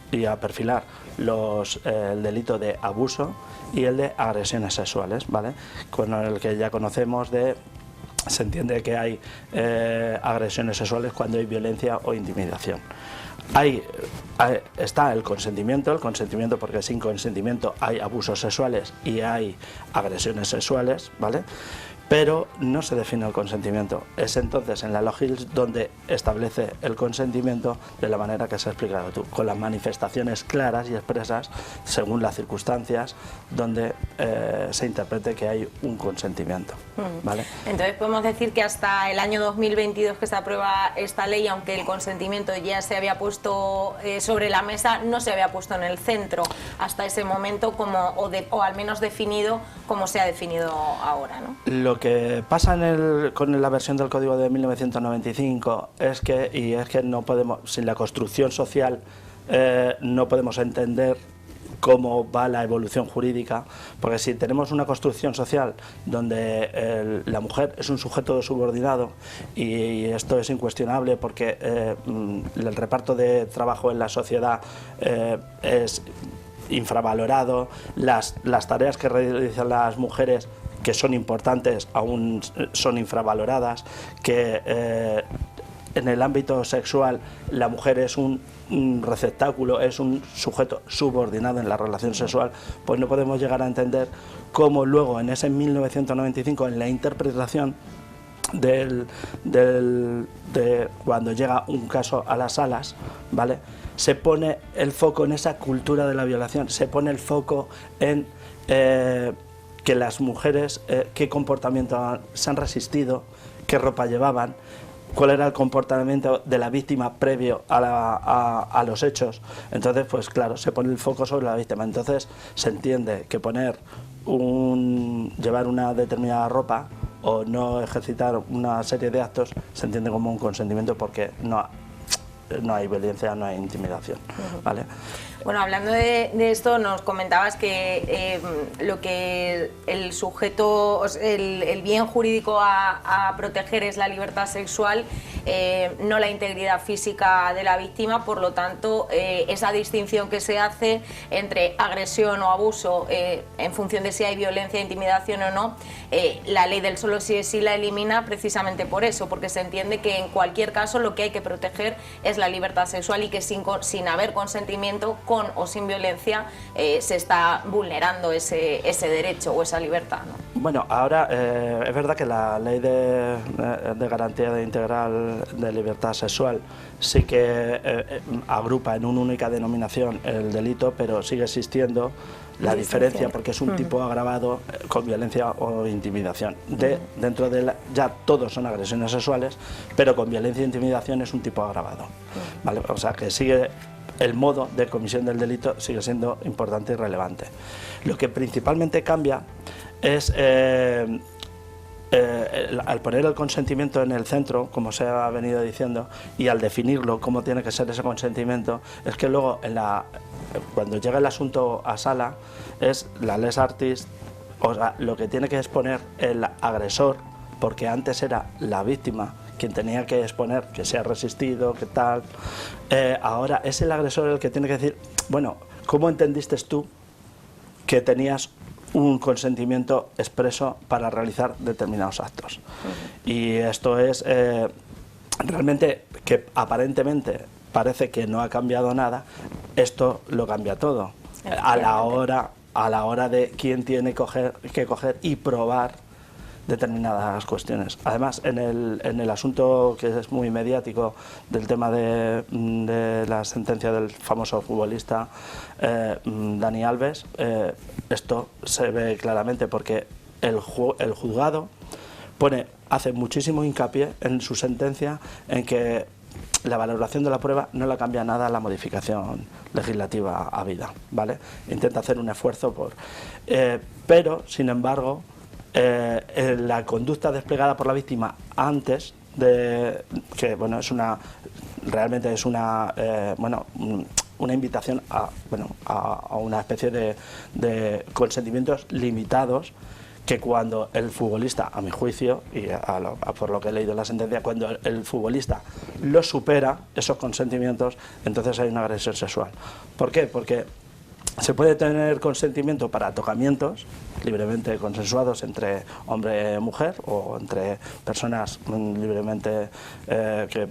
y a perfilar el delito de abuso y el de agresiones sexuales, ¿vale? Con el que ya conocemos se entiende que hay agresiones sexuales cuando hay violencia o intimidación. Está el consentimiento porque sin consentimiento hay abusos sexuales y hay agresiones sexuales, ¿vale? Pero no se define el consentimiento. Es entonces en la LOGILS donde establece el consentimiento de la manera que has explicado tú, con las manifestaciones claras y expresas según las circunstancias donde se interprete que hay un consentimiento, ¿vale? Entonces podemos decir que hasta el año 2022 que se aprueba esta ley, aunque el consentimiento ya se había puesto sobre la mesa, no se había puesto en el centro hasta ese momento o al menos definido como se ha definido ahora, ¿no? Lo que pasa con la versión del Código de 1995 es que no podemos, sin la construcción social, no podemos entender cómo va la evolución jurídica, porque si tenemos una construcción social donde la mujer es un sujeto subordinado, y esto es incuestionable porque el reparto de trabajo en la sociedad es infravalorado, las tareas que realizan las mujeres, que son importantes, aún son infravaloradas, que en el ámbito sexual la mujer es un receptáculo, es un sujeto subordinado en la relación sexual, pues no podemos llegar a entender cómo luego en ese 1995, en la interpretación de cuando llega un caso a las salas, ¿vale?, se pone el foco en esa cultura de la violación, se pone el foco en que las mujeres, qué comportamiento se han resistido, qué ropa llevaban, cuál era el comportamiento de la víctima previo a los hechos. Entonces, pues claro, se pone el foco sobre la víctima. Entonces se entiende que llevar una determinada ropa o no ejercitar una serie de actos se entiende como un consentimiento porque no hay violencia, no hay intimidación, ¿vale? Bueno, hablando de esto, nos comentabas que lo que el sujeto, el bien jurídico a proteger es la libertad sexual, no la integridad física de la víctima. Por lo tanto, esa distinción que se hace entre agresión o abuso en función de si hay violencia, intimidación o no, la ley del solo sí es sí la elimina precisamente por eso, porque se entiende que en cualquier caso lo que hay que proteger es la libertad sexual y que sin haber consentimiento, con o sin violencia, se está vulnerando ese derecho o esa libertad, ¿no? Bueno, ahora es verdad que la ley de garantía integral de libertad sexual sí que agrupa en una única denominación el delito, pero sigue existiendo la diferencia porque es un tipo agravado con violencia o intimidación. Dentro de ya todos son agresiones sexuales, pero con violencia e intimidación es un tipo agravado, ¿vale? O sea que sigue el modo de comisión del delito sigue siendo importante y relevante. Lo que principalmente cambia es al poner el consentimiento en el centro, como se ha venido diciendo, y al definirlo cómo tiene que ser ese consentimiento, es que luego cuando llega el asunto a sala es la lex artis, o sea, lo que tiene que exponer el agresor, porque antes era la víctima quien tenía que exponer que se ha resistido, que tal, ahora es el agresor el que tiene que decir, bueno, ¿cómo entendiste tú que tenías un consentimiento expreso para realizar determinados actos. Y esto es realmente que aparentemente parece que no ha cambiado nada, esto lo cambia todo. A la hora de quién tiene que coger y probar determinadas cuestiones. Además, en el asunto que es muy mediático del tema de la sentencia del famoso futbolista Dani Alves, esto se ve claramente porque el juzgado hace muchísimo hincapié en su sentencia en que la valoración de la prueba no le cambia nada a la modificación legislativa habida, ¿vale? Intenta hacer un esfuerzo pero, sin embargo, la conducta desplegada por la víctima antes de que realmente es una invitación a una especie de consentimientos limitados, que cuando el futbolista, a mi juicio, y por lo que he leído en la sentencia, cuando el futbolista lo supera, esos consentimientos, entonces hay una agresión sexual. ¿Por qué? Porque se puede tener consentimiento para tocamientos libremente consensuados entre hombre y mujer o entre personas libremente que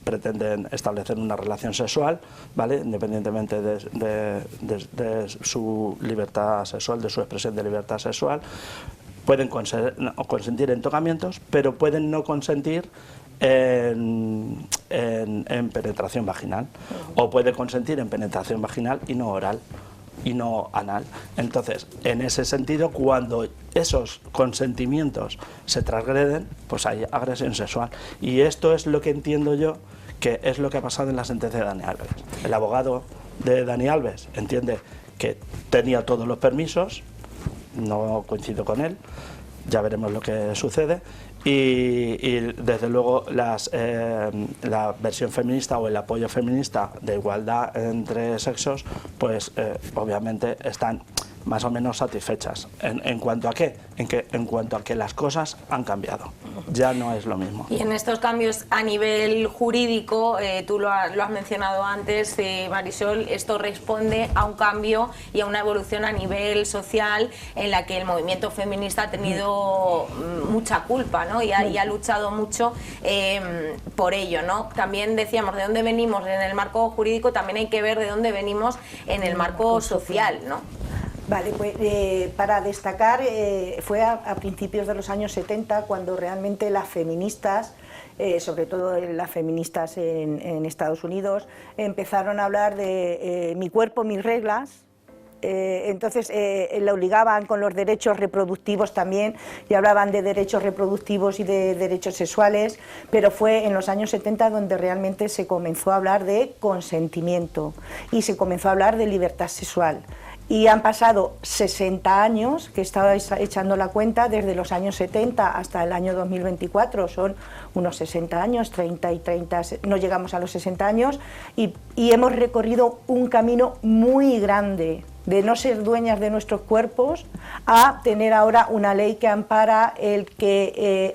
pretenden establecer una relación sexual, ¿vale? Independientemente de su libertad sexual, de su expresión de libertad sexual. Pueden consentir en tocamientos, pero pueden no consentir en penetración vaginal, o puede consentir en penetración vaginal y no oral y no anal. Entonces, en ese sentido, cuando esos consentimientos se transgreden, pues hay agresión sexual. Y esto es lo que entiendo yo que es lo que ha pasado en la sentencia de Dani Alves. El abogado de Dani Alves entiende que tenía todos los permisos, no coincido con él, ya veremos lo que sucede. Y desde luego la versión feminista o el apoyo feminista de igualdad entre sexos, pues obviamente están más o menos satisfechas. ¿En cuanto a qué? En cuanto a que las cosas han cambiado, ya no es lo mismo. Y en estos cambios a nivel jurídico, tú lo has mencionado antes, Marisol, esto responde a un cambio y a una evolución a nivel social en la que el movimiento feminista ha tenido mucha culpa, ¿no? y ha luchado mucho por ello, ¿no? También decíamos de dónde venimos en el marco jurídico, también hay que ver de dónde venimos en el marco social, ¿no? Vale, pues para destacar, fue a principios de los años 70 cuando realmente las feministas, sobre todo las feministas en Estados Unidos, empezaron a hablar de mi cuerpo, mis reglas. Entonces la obligaban con los derechos reproductivos también, y hablaban de derechos reproductivos y de derechos sexuales, pero fue en los años 70 donde realmente se comenzó a hablar de consentimiento y se comenzó a hablar de libertad sexual. Y han pasado 60 años, que estaba echando la cuenta, desde los años 70 hasta el año 2024, son unos 60 años, 30 y 30, no llegamos a los 60 años, y hemos recorrido un camino muy grande, de no ser dueñas de nuestros cuerpos a tener ahora una ley que ampara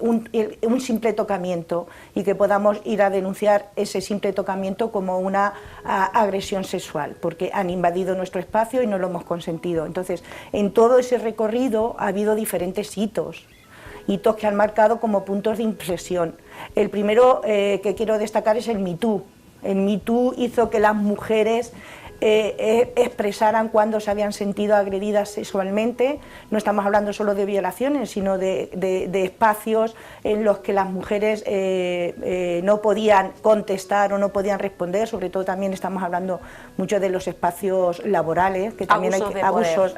un simple tocamiento, y que podamos ir a denunciar ese simple tocamiento como una agresión sexual, porque han invadido nuestro espacio y no lo hemos consentido. Entonces, en todo ese recorrido ha habido diferentes hitos que han marcado como puntos de inflexión. El primero que quiero destacar es el Me Too. El Me Too hizo que las mujeres expresaran cuando se habían sentido agredidas sexualmente. No estamos hablando solo de violaciones, sino de espacios en los que las mujeres no podían contestar o no podían responder. Sobre todo también estamos hablando mucho de los espacios laborales, que también hay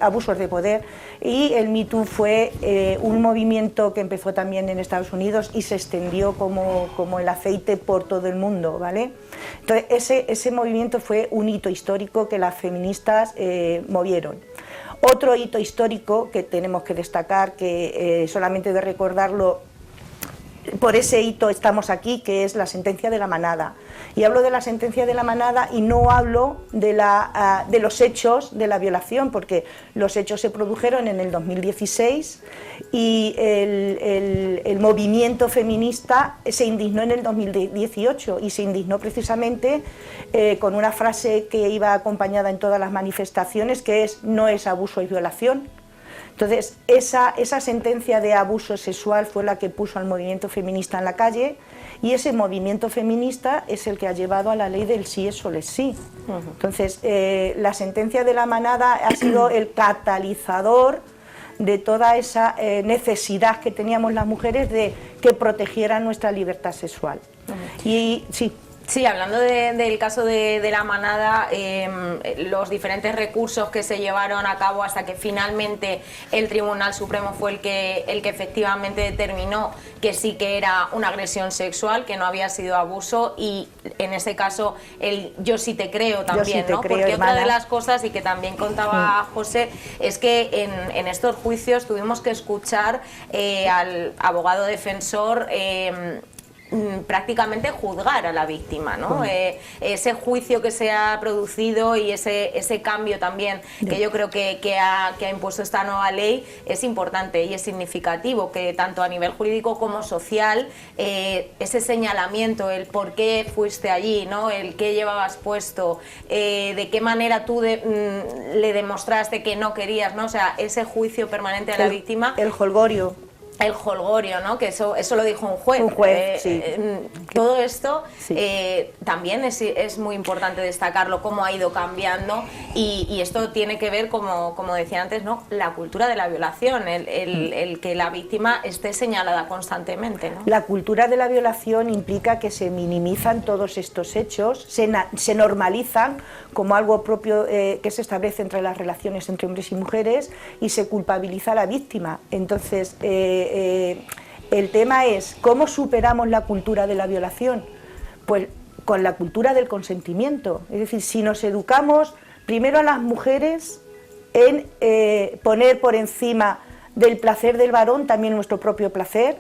abusos de poder. Y el Me Too fue un movimiento que empezó también en Estados Unidos y se extendió como el aceite por todo el mundo, ¿vale? Entonces ese movimiento fue un hito histórico que las feministas movieron. Otro hito histórico que tenemos que destacar, que solamente de recordarlo por ese hito estamos aquí, que es la sentencia de la manada. Y hablo de la sentencia de la manada y no hablo de los hechos de la violación, porque los hechos se produjeron en el 2016 y el movimiento feminista se indignó en el 2018 y se indignó precisamente con una frase que iba acompañada en todas las manifestaciones, que es: no es abuso y violación. Entonces, esa sentencia de abuso sexual fue la que puso al movimiento feminista en la calle, y ese movimiento feminista es el que ha llevado a la ley del sí es solo es sí. Entonces, la sentencia de la manada ha sido el catalizador de toda esa necesidad que teníamos las mujeres de que protegieran nuestra libertad sexual. Y sí. Sí, hablando del caso de la manada, los diferentes recursos que se llevaron a cabo hasta que finalmente el Tribunal Supremo fue el que efectivamente determinó que sí que era una agresión sexual, que no había sido abuso, y en ese caso el yo sí te creo también, ¿no? Porque hermana, otra de las cosas, y que también contaba José, es que en estos juicios tuvimos que escuchar al abogado defensor prácticamente juzgar a la víctima, ¿no? Ese juicio que se ha producido y ese cambio también que yo creo que ha impuesto esta nueva ley es importante y es significativo, que tanto a nivel jurídico como social ese señalamiento, el por qué fuiste allí, ¿no? El qué llevabas puesto, de qué manera tú le demostraste que no querías, ¿no? O sea, ese juicio permanente a la víctima. El holgorio. El holgorio, ¿no? Que eso lo dijo un juez. Un juez, sí. Todo esto sí. También es muy importante destacarlo, cómo ha ido cambiando, y esto tiene que ver, como decía antes, ¿no? La cultura de la violación, el que la víctima esté señalada constantemente, ¿no? La cultura de la violación implica que se minimizan todos estos hechos, se normalizan como algo propio que se establece entre las relaciones entre hombres y mujeres, y se culpabiliza a la víctima. Entonces, el tema es ¿cómo superamos la cultura de la violación? Pues con la cultura del consentimiento. Es decir, si nos educamos primero a las mujeres en poner por encima del placer del varón también nuestro propio placer,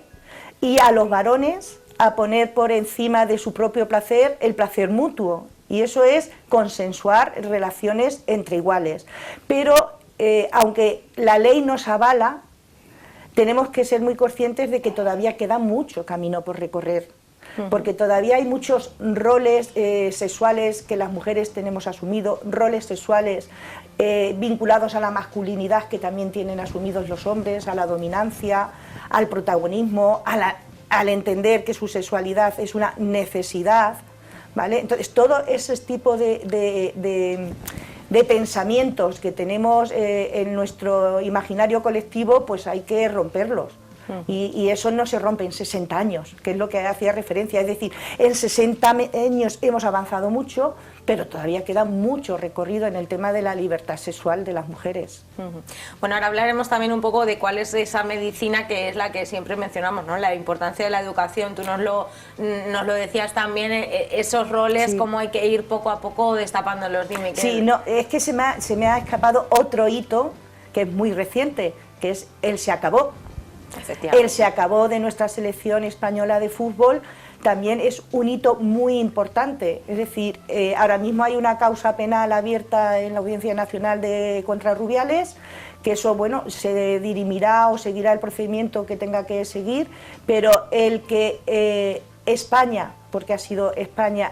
y a los varones a poner por encima de su propio placer el placer mutuo, y eso es consensuar relaciones entre iguales. Pero aunque la ley nos avala, tenemos que ser muy conscientes de que todavía queda mucho camino por recorrer, porque todavía hay muchos roles sexuales que las mujeres tenemos asumido, roles sexuales vinculados a la masculinidad que también tienen asumidos los hombres, a la dominancia, al protagonismo, al entender que su sexualidad es una necesidad, ¿vale? Entonces, todo ese tipo de pensamientos que tenemos en nuestro imaginario colectivo, pues hay que romperlos. Y eso no se rompe en 60 años, que es lo que hacía referencia. Es decir, en 60 años hemos avanzado mucho, pero todavía queda mucho recorrido en el tema de la libertad sexual de las mujeres. Bueno, ahora hablaremos también un poco de cuál es esa medicina que es la que siempre mencionamos, ¿no? La importancia de la educación. Tú nos lo decías también, esos roles, sí. Cómo hay que ir poco a poco destapándolos. Dime. Sí, no, es que se me ha escapado otro hito que es muy reciente, que es el se acabó. El se acabó de nuestra selección española de fútbol también es un hito muy importante. Es decir, ahora mismo hay una causa penal abierta en la Audiencia Nacional contra Rubiales, que eso, bueno, se dirimirá o seguirá el procedimiento que tenga que seguir, pero el que España, porque ha sido España,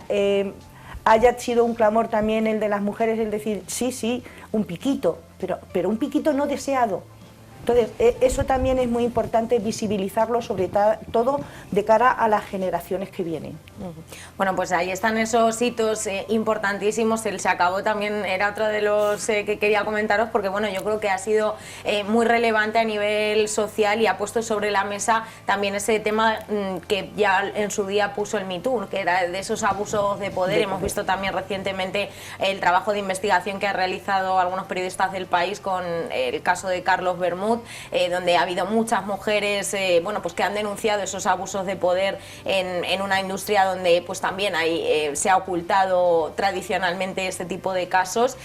haya sido un clamor también el de las mujeres, el decir, sí, un piquito, pero un piquito no deseado. Entonces, eso también es muy importante visibilizarlo, sobre todo de cara a las generaciones que vienen. Bueno, pues ahí están esos hitos importantísimos. El se acabó también era otro de los que quería comentaros, porque bueno, yo creo que ha sido muy relevante a nivel social y ha puesto sobre la mesa también ese tema que ya en su día puso el Me Too, que era de esos abusos de poder. Hemos visto también recientemente el trabajo de investigación que ha realizado algunos periodistas del país con el caso de Carlos Bermúdez, Malamud, donde ha habido muchas mujeres bueno, pues que han denunciado esos abusos de poder en una industria donde pues también se ha ocultado tradicionalmente este tipo de casos.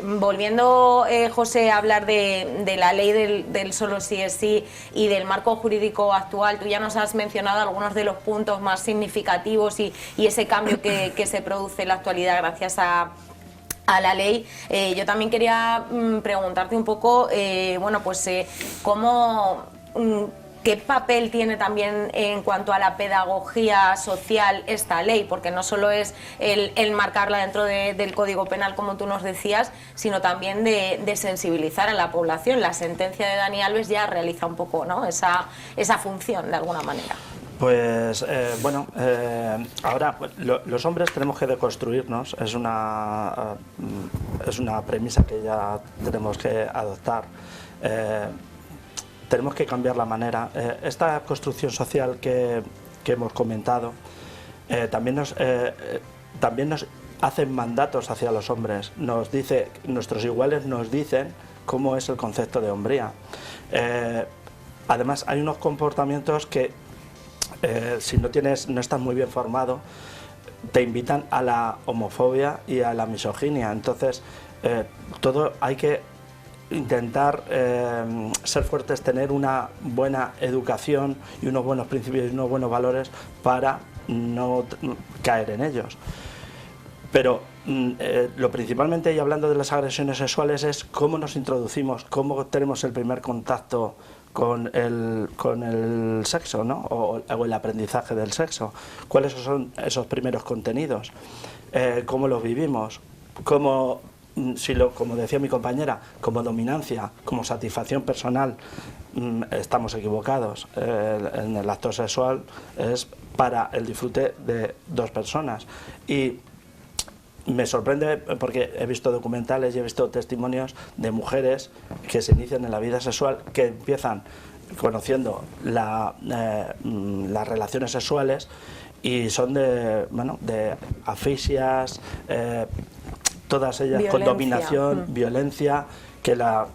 Volviendo, José, a hablar de la ley del solo sí es sí y del marco jurídico actual, tú ya nos has mencionado algunos de los puntos más significativos y ese cambio que se produce en la actualidad gracias a la ley. Yo también quería preguntarte un poco, bueno, pues cómo... ¿Qué papel tiene también en cuanto a la pedagogía social esta ley? Porque no solo es el marcarla dentro del Código Penal, como tú nos decías, sino también de sensibilizar a la población. La sentencia de Dani Alves ya realiza un poco, ¿no?, esa función de alguna manera. Pues bueno, ahora los hombres tenemos que deconstruirnos, es una premisa que ya tenemos que adoptar. Tenemos que cambiar la manera. Esta construcción social que hemos comentado también nos hacen mandatos hacia los hombres. Nuestros iguales nos dicen cómo es el concepto de hombría. Además, hay unos comportamientos que si no estás muy bien formado, te invitan a la homofobia y a la misoginia. Entonces, todo hay que intentar ser fuertes, tener una buena educación y unos buenos principios y unos buenos valores para no caer en ellos. Pero lo principalmente, y hablando de las agresiones sexuales, es cómo nos introducimos, cómo tenemos el primer contacto con el sexo, ¿no? o el aprendizaje del sexo. ¿Cuáles son esos primeros contenidos? ¿Cómo los vivimos? ¿Cómo, como decía mi compañera, como dominancia, como satisfacción personal, estamos equivocados? En el acto sexual es para el disfrute de dos personas. Y me sorprende porque he visto documentales y he visto testimonios de mujeres que se inician en la vida sexual, que empiezan conociendo las relaciones sexuales y son de asfixias, todas ellas con dominación, violencia, que la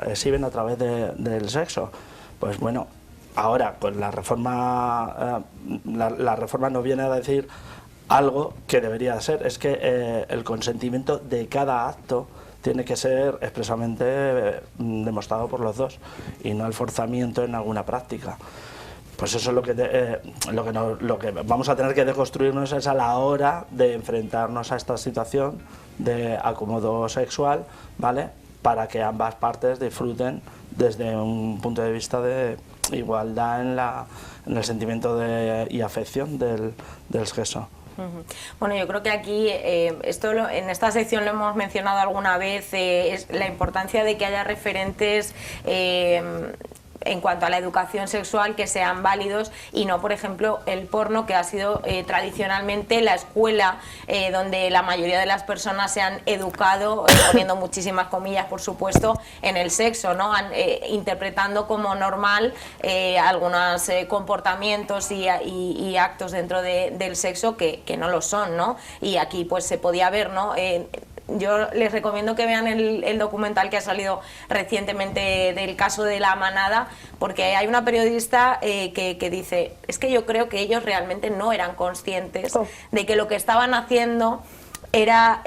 exhiben a través del sexo. Pues bueno, ahora con la reforma, la reforma nos viene a decir algo que debería ser, es que el consentimiento de cada acto tiene que ser expresamente demostrado por los dos y no el forzamiento en alguna práctica. Pues eso es lo que vamos a tener que deconstruirnos, es a la hora de enfrentarnos a esta situación de acomodo sexual, ¿vale?, para que ambas partes disfruten desde un punto de vista de igualdad en el sentimiento y afección del sexo. Bueno, yo creo que aquí, en esta sección lo hemos mencionado alguna vez, es la importancia de que haya referentes en cuanto a la educación sexual que sean válidos y no, por ejemplo, el porno, que ha sido tradicionalmente la escuela donde la mayoría de las personas se han educado, poniendo muchísimas comillas, por supuesto, en el sexo, ¿no? Interpretando como normal algunos comportamientos y actos dentro del sexo que no lo son, ¿no? Y aquí pues se podía ver, ¿no? Yo les recomiendo que vean el documental que ha salido recientemente del caso de La Manada, porque hay una periodista que dice, es que yo creo que ellos realmente no eran conscientes de que lo que estaban haciendo era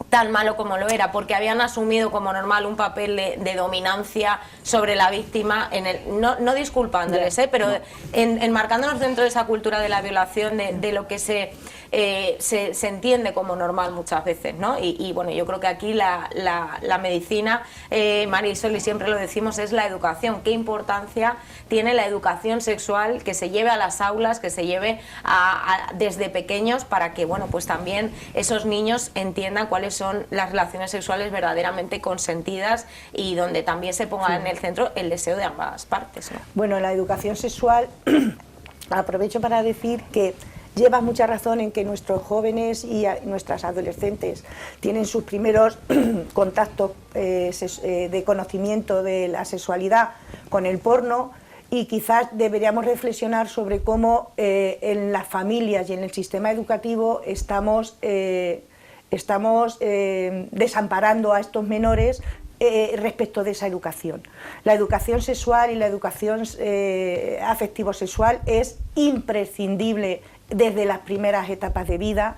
tan malo como lo era, porque habían asumido como normal un papel de dominancia sobre la víctima, no disculpándoles, pero enmarcándonos dentro de esa cultura de la violación, de lo que se entiende como normal muchas veces, ¿no? Y bueno, yo creo que aquí la medicina, Marisol, y siempre lo decimos, es la educación. ¿Qué importancia tiene la educación sexual que se lleve a las aulas, que se lleve desde pequeños, para que, bueno, pues también esos niños entiendan cuáles son las relaciones sexuales verdaderamente consentidas y donde también se ponga en el centro el deseo de ambas partes, ¿no? Bueno, la educación sexual, aprovecho para decir que lleva mucha razón en que nuestros jóvenes y nuestras adolescentes tienen sus primeros contactos de conocimiento de la sexualidad con el porno, y quizás deberíamos reflexionar sobre cómo en las familias y en el sistema educativo estamos desamparando a estos menores respecto de esa educación. La educación sexual y la educación afectivo-sexual es imprescindible desde las primeras etapas de vida.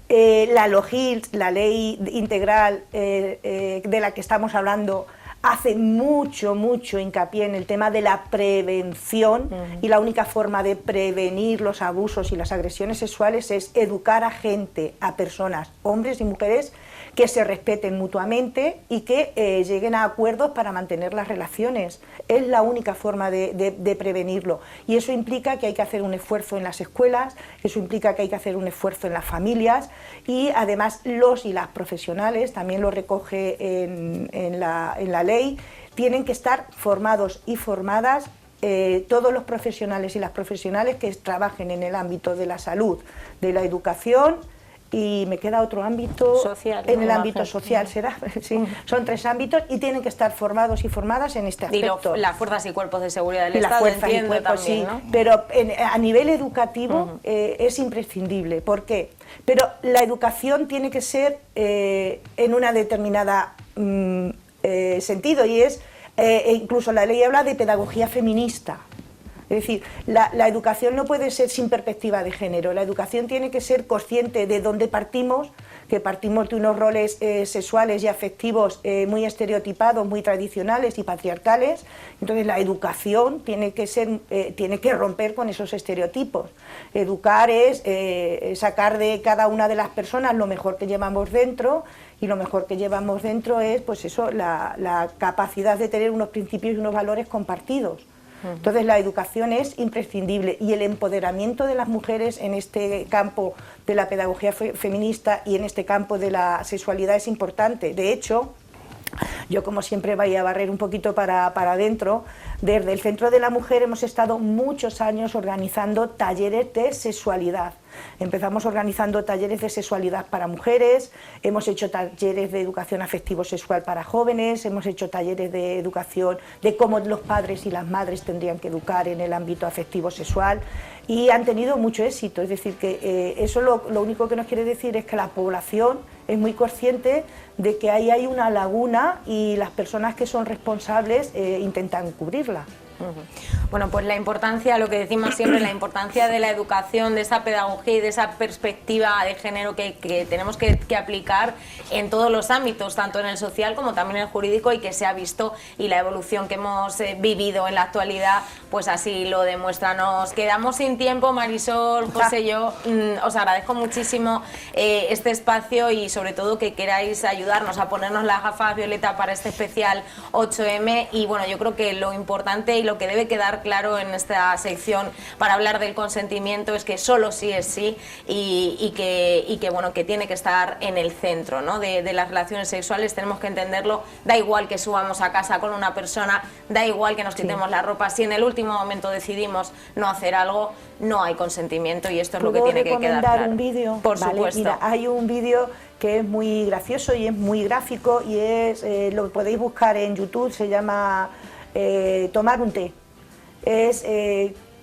La LOGIL, la ley integral de la que estamos hablando, hace mucho hincapié en el tema de la prevención, y la única forma de prevenir los abusos y las agresiones sexuales es educar a gente, a personas, hombres y mujeres, que se respeten mutuamente y que lleguen a acuerdos para mantener las relaciones. Es la única forma de prevenirlo, y eso implica que hay que hacer un esfuerzo en las escuelas, eso implica que hay que hacer un esfuerzo en las familias, y además los y las profesionales, también lo recoge en la ley, tienen que estar formados y formadas todos los profesionales y las profesionales que trabajen en el ámbito de la salud, de la educación, y me queda otro ámbito social, en el ámbito social, ¿será? Sí, son 3 ámbitos y tienen que estar formados y formadas en este aspecto. Y las fuerzas y cuerpos de seguridad del y Estado, las fuerzas y cuerpos, también, sí, ¿no? pero a nivel educativo es imprescindible. ¿Por qué? Pero la educación tiene que ser en una determinada sentido, y es, incluso la ley habla de pedagogía feminista. Es decir, la educación no puede ser sin perspectiva de género. La educación tiene que ser consciente de dónde partimos, que partimos de unos roles sexuales y afectivos muy estereotipados, muy tradicionales y patriarcales. Entonces la educación tiene que romper con esos estereotipos. Educar es sacar de cada una de las personas lo mejor que llevamos dentro, y lo mejor que llevamos dentro es, pues eso, la capacidad de tener unos principios y unos valores compartidos. Entonces la educación es imprescindible, y el empoderamiento de las mujeres en este campo de la pedagogía feminista y en este campo de la sexualidad es importante. De hecho, yo, como siempre, voy a barrer un poquito para adentro. Desde el Centro de la Mujer hemos estado muchos años organizando talleres de sexualidad. Empezamos organizando talleres de sexualidad para mujeres, hemos hecho talleres de educación afectivo-sexual para jóvenes, hemos hecho talleres de educación de cómo los padres y las madres tendrían que educar en el ámbito afectivo-sexual, y han tenido mucho éxito. Es decir, que eso lo único que nos quiere decir es que la población es muy consciente de que ahí hay una laguna, y las personas que son responsables intentan cubrirla. Bueno, pues la importancia, lo que decimos siempre, la importancia de la educación, de esa pedagogía y de esa perspectiva de género que tenemos que aplicar en todos los ámbitos, tanto en el social como también en el jurídico, y que se ha visto, y la evolución que hemos vivido en la actualidad, pues así lo demuestra. Nos quedamos sin tiempo, Marisol, José, yo os agradezco muchísimo este espacio, y sobre todo que queráis ayudarnos a ponernos las gafas violeta para este especial 8M. Y bueno, yo creo que lo importante y lo que debe quedar claro en esta sección para hablar del consentimiento es que solo sí es sí, y que bueno, que tiene que estar en el centro, ¿no?, de las relaciones sexuales. Tenemos que entenderlo. Da igual que subamos a casa con una persona, da igual que nos quitemos la ropa, si en el último momento decidimos no hacer algo, no hay consentimiento, y esto es lo que tiene que quedar claro. Un vídeo? Por supuesto. Mira, hay un vídeo que es muy gracioso y es muy gráfico, y es lo podéis buscar en YouTube, se llama tomar un té.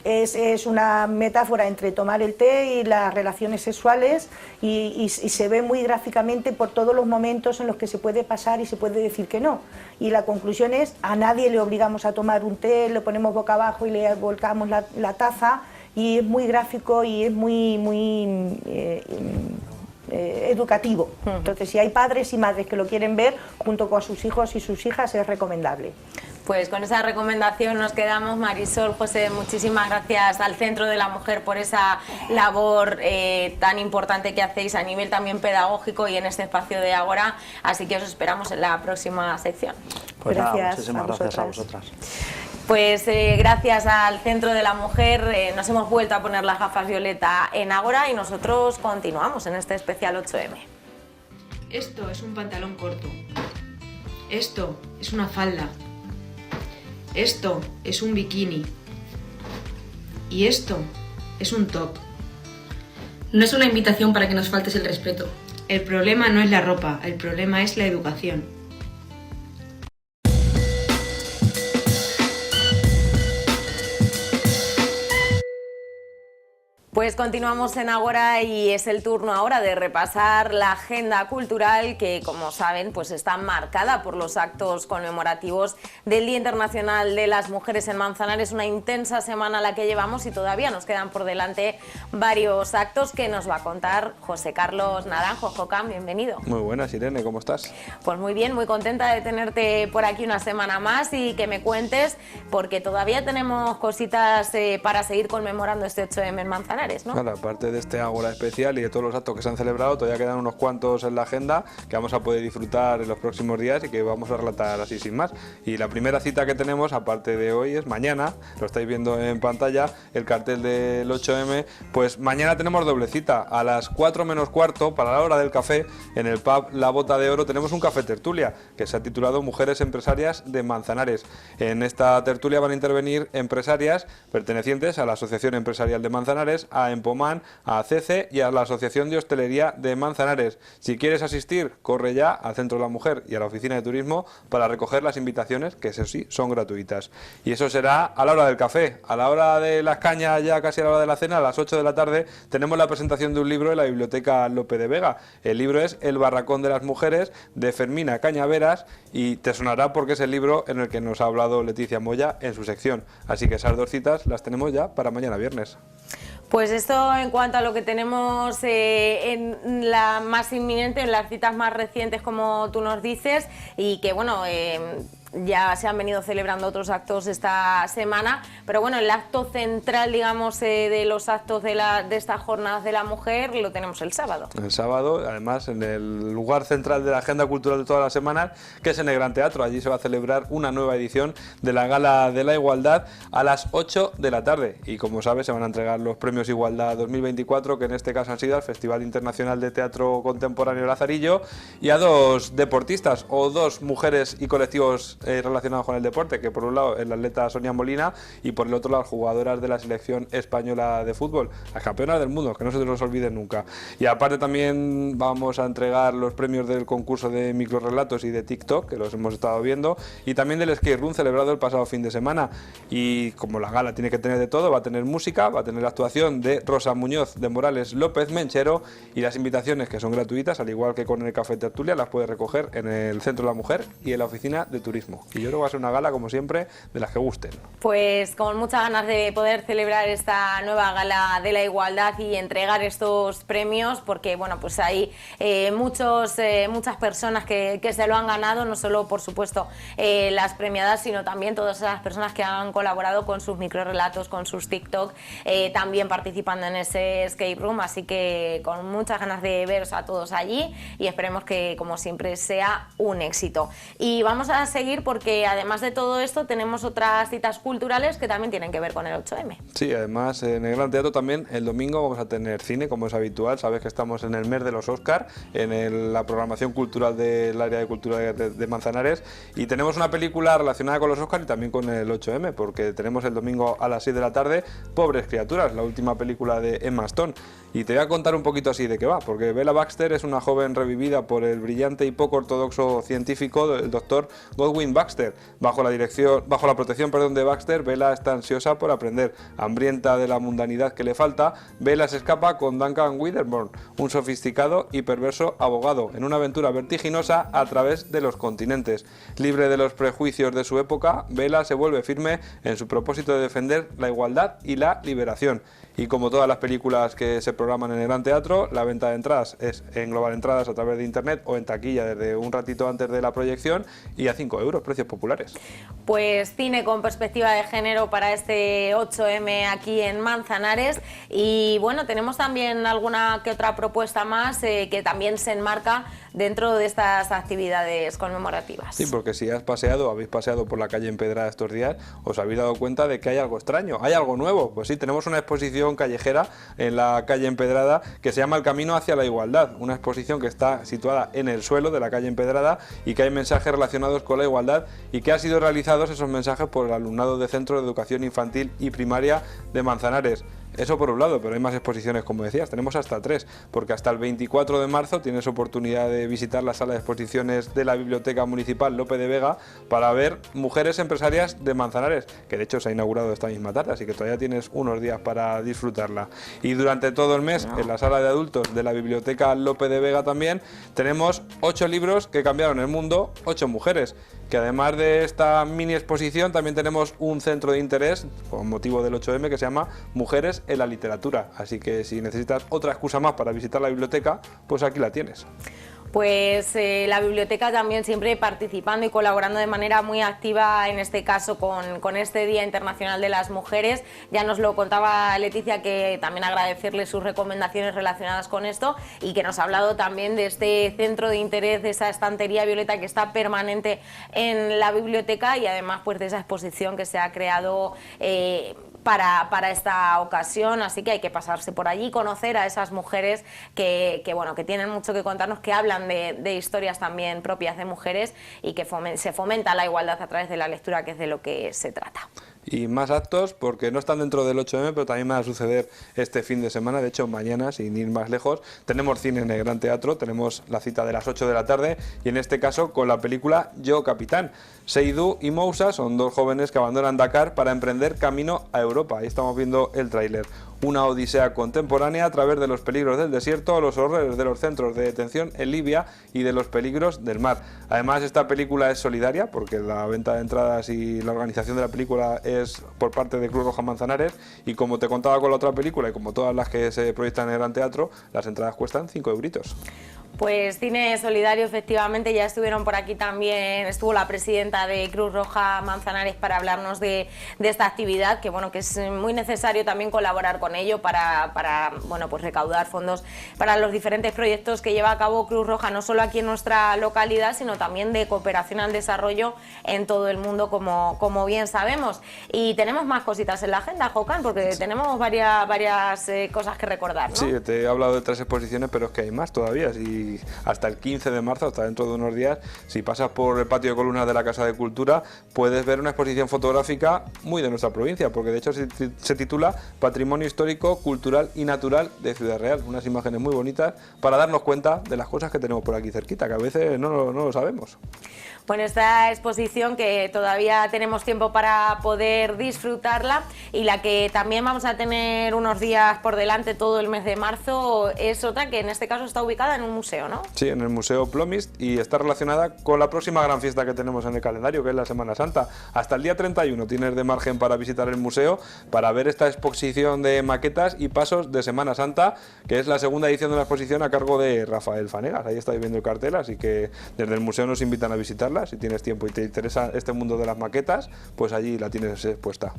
Es una metáfora entre tomar el té y las relaciones sexuales, y se ve muy gráficamente por todos los momentos en los que se puede pasar y se puede decir que no. Y la conclusión es: a nadie le obligamos a tomar un té, le ponemos boca abajo y le volcamos la taza, y es muy gráfico y es muy educativo. Entonces, si hay padres y madres que lo quieren ver junto con sus hijos y sus hijas, es recomendable. Pues con esa recomendación nos quedamos. Marisol, José, muchísimas gracias al Centro de la Mujer por esa labor tan importante que hacéis a nivel también pedagógico y en este espacio de Ágora. Así que os esperamos en la próxima sección. Pues gracias, nada, muchísimas gracias a vosotras. Pues gracias al Centro de la Mujer nos hemos vuelto a poner las gafas violeta en Ágora, y nosotros continuamos en este especial 8M. Esto es un pantalón corto. Esto es una falda. Esto es un bikini. Y esto es un top. No es una invitación para que nos faltes el respeto. El problema no es la ropa, el problema es la educación. Pues continuamos en Agora y es el turno ahora de repasar la agenda cultural que, como saben, pues está marcada por los actos conmemorativos del Día Internacional de las Mujeres en Manzanares. Una intensa semana la que llevamos y todavía nos quedan por delante varios actos que nos va a contar José Carlos Naranjo. Jocam, bienvenido. Muy buenas, Irene, ¿cómo estás? Pues muy bien, muy contenta de tenerte por aquí una semana más y que me cuentes, porque todavía tenemos cositas para seguir conmemorando este 8M en Manzanares. ¿No? Claro, aparte de este Ágora especial y de todos los actos que se han celebrado, todavía quedan unos cuantos en la agenda que vamos a poder disfrutar en los próximos días y que vamos a relatar así sin más. Y la primera cita que tenemos, aparte de hoy, es mañana, lo estáis viendo en pantalla, el cartel del 8M, pues mañana tenemos doble cita, a las 4 menos cuarto, para la hora del café, en el pub La Bota de Oro tenemos un café tertulia, que se ha titulado Mujeres Empresarias de Manzanares. En esta tertulia van a intervenir empresarias pertenecientes a la Asociación Empresarial de Manzanares, a Empoman, a ACC y a la Asociación de Hostelería de Manzanares. Si quieres asistir, corre ya al Centro de la Mujer y a la Oficina de Turismo para recoger las invitaciones, que eso sí, son gratuitas. Y eso será a la hora del café. A la hora de las cañas, ya casi a la hora de la cena, a las 8 de la tarde, tenemos la presentación de un libro en la Biblioteca Lope de Vega. El libro es El Barracón de las Mujeres, de Fermina Cañaveras, y te sonará porque es el libro en el que nos ha hablado Leticia Moya en su sección. Así que esas dos citas las tenemos ya para mañana viernes. Pues esto en cuanto a lo que tenemos en la más inminente, en las citas más recientes, como tú nos dices, y que bueno, ya se han venido celebrando otros actos esta semana, pero bueno, el acto central, digamos, de los actos de estas jornadas de la mujer lo tenemos el sábado. El sábado, además, en el lugar central de la agenda cultural de todas las semanas, que es en el Gran Teatro. Allí se va a celebrar una nueva edición de la Gala de la Igualdad a las 8 de la tarde. Y como sabes, se van a entregar los premios Igualdad 2024, que en este caso han sido al Festival Internacional de Teatro Contemporáneo Lazarillo, y a dos deportistas o dos mujeres y colectivos relacionados con el deporte, que por un lado es la atleta Sonia Molina y por el otro las jugadoras de la selección española de fútbol, las campeonas del mundo, que no se nos olvide nunca. Y aparte también vamos a entregar los premios del concurso de microrelatos y de TikTok, que los hemos estado viendo, y también del skate room celebrado el pasado fin de semana. Y como la gala tiene que tener de todo, va a tener música, va a tener la actuación de Rosa Muñoz de Morales López Menchero, y las invitaciones, que son gratuitas, al igual que con el Café Tertulia, las puedes recoger en el Centro de la Mujer y en la Oficina de Turismo. Y yo creo que va a ser una gala, como siempre, de las que gusten. Pues con muchas ganas de poder celebrar esta nueva Gala de la Igualdad y entregar estos premios, porque bueno, pues hay muchas personas que se lo han ganado, no solo por supuesto las premiadas, sino también todas esas personas que han colaborado con sus microrelatos, con sus TikTok, también participando en ese escape room, así que con muchas ganas de veros a todos allí y esperemos que, como siempre, sea un éxito. Y vamos a seguir porque además de todo esto tenemos otras citas culturales que también tienen que ver con el 8M. Sí, además en el Gran Teatro también el domingo vamos a tener cine, como es habitual. Sabes que estamos en el mes de los Oscar, en la programación cultural del área de cultura de Manzanares, y tenemos una película relacionada con los Oscar y también con el 8M, porque tenemos el domingo a las 6 de la tarde Pobres Criaturas, la última película de Emma Stone. Y te voy a contar un poquito así de qué va, porque Bella Baxter es una joven revivida por el brillante y poco ortodoxo científico, el doctor Godwin Baxter. Bajo la protección de Baxter, Bella está ansiosa por aprender. Hambrienta de la mundanidad que le falta, Bella se escapa con Duncan Witherspoon, un sofisticado y perverso abogado, en una aventura vertiginosa a través de los continentes. Libre de los prejuicios de su época, Bella se vuelve firme en su propósito de defender la igualdad y la liberación. Y como todas las películas que se programan en el Gran Teatro, la venta de entradas es en Global Entradas a través de internet o en taquilla desde un ratito antes de la proyección y a 5 euros, precios populares. Pues cine con perspectiva de género para este 8M aquí en Manzanares, y bueno, tenemos también alguna que otra propuesta más que también se enmarca dentro de estas actividades conmemorativas. Sí, porque si habéis paseado por la calle Empedrada estos días, os habéis dado cuenta de que hay algo extraño, hay algo nuevo. Pues sí, tenemos una exposición callejera en la calle Empedrada que se llama El Camino hacia la Igualdad, una exposición que está situada en el suelo de la calle Empedrada y que hay mensajes relacionados con la igualdad y que han sido realizados esos mensajes por el alumnado de Centro de Educación Infantil y Primaria de Manzanares. Eso por un lado, pero hay más exposiciones, como decías, tenemos hasta 3, porque hasta el 24 de marzo tienes oportunidad de visitar la sala de exposiciones de la Biblioteca Municipal Lope de Vega para ver mujeres empresarias de Manzanares, que de hecho se ha inaugurado esta misma tarde, así que todavía tienes unos días para disfrutarla. Y durante todo el mes, en la sala de adultos de la Biblioteca Lope de Vega también, tenemos 8 libros que cambiaron el mundo, 8 mujeres, que además de esta mini exposición también tenemos un centro de interés con motivo del 8M que se llama Mujeres en la Literatura, así que si necesitas otra excusa más para visitar la biblioteca, pues aquí la tienes. Pues la biblioteca también siempre participando y colaborando de manera muy activa, en este caso con este Día Internacional de las Mujeres. Ya nos lo contaba Leticia, que también agradecerle sus recomendaciones relacionadas con esto y que nos ha hablado también de este centro de interés, de esa estantería violeta que está permanente en la biblioteca y además pues de esa exposición que se ha creado para esta ocasión, así que hay que pasarse por allí, conocer a esas mujeres que tienen mucho que contarnos, que hablan de historias también propias de mujeres y que se fomenta la igualdad a través de la lectura, que es de lo que se trata. Y más actos, porque no están dentro del 8M, pero también van a suceder este fin de semana. De hecho, mañana, sin ir más lejos, tenemos cine en el Gran Teatro, tenemos la cita de las 8 de la tarde y en este caso con la película Yo Capitán. Seydou y Moussa son 2 jóvenes que abandonan Dakar para emprender camino a Europa. Ahí estamos viendo el tráiler. Una odisea contemporánea a través de los peligros del desierto, los horrores de los centros de detención en Libia y de los peligros del mar. Además, esta película es solidaria porque la venta de entradas y la organización de la película es por parte de Cruz Roja Manzanares y como te contaba con la otra película y como todas las que se proyectan en el Gran Teatro, las entradas cuestan 5 euritos. Pues cine solidario, efectivamente, ya estuvieron por aquí también, estuvo la presidenta de Cruz Roja Manzanares para hablarnos de esta actividad, que es muy necesario también colaborar con ello para pues recaudar fondos para los diferentes proyectos que lleva a cabo Cruz Roja, no solo aquí en nuestra localidad, sino también de cooperación al desarrollo en todo el mundo, como bien sabemos. Y tenemos más cositas en la agenda, Jocan, porque tenemos varias cosas que recordar, ¿no? Sí, te he hablado de 3 exposiciones, pero es que hay más todavía. Y hasta el 15 de marzo, hasta dentro de unos días, si pasas por el patio de columnas de la Casa de Cultura, puedes ver una exposición fotográfica muy de nuestra provincia, porque de hecho se titula Patrimonio Histórico, Cultural y Natural de Ciudad Real. Unas imágenes muy bonitas para darnos cuenta de las cosas que tenemos por aquí cerquita, que a veces no lo sabemos. Bueno, esta exposición que todavía tenemos tiempo para poder disfrutarla y la que también vamos a tener unos días por delante todo el mes de marzo es otra que en este caso está ubicada en un museo, ¿no? Sí, en el Museo Plomist y está relacionada con la próxima gran fiesta que tenemos en el calendario, que es la Semana Santa. Hasta el día 31 tienes de margen para visitar el museo, para ver esta exposición de maquetas y pasos de Semana Santa, que es la segunda edición de la exposición a cargo de Rafael Fanegas. Ahí estáis viendo el cartel, así que desde el museo nos invitan a visitarla. Si tienes tiempo y te interesa este mundo de las maquetas, pues allí la tienes expuesta.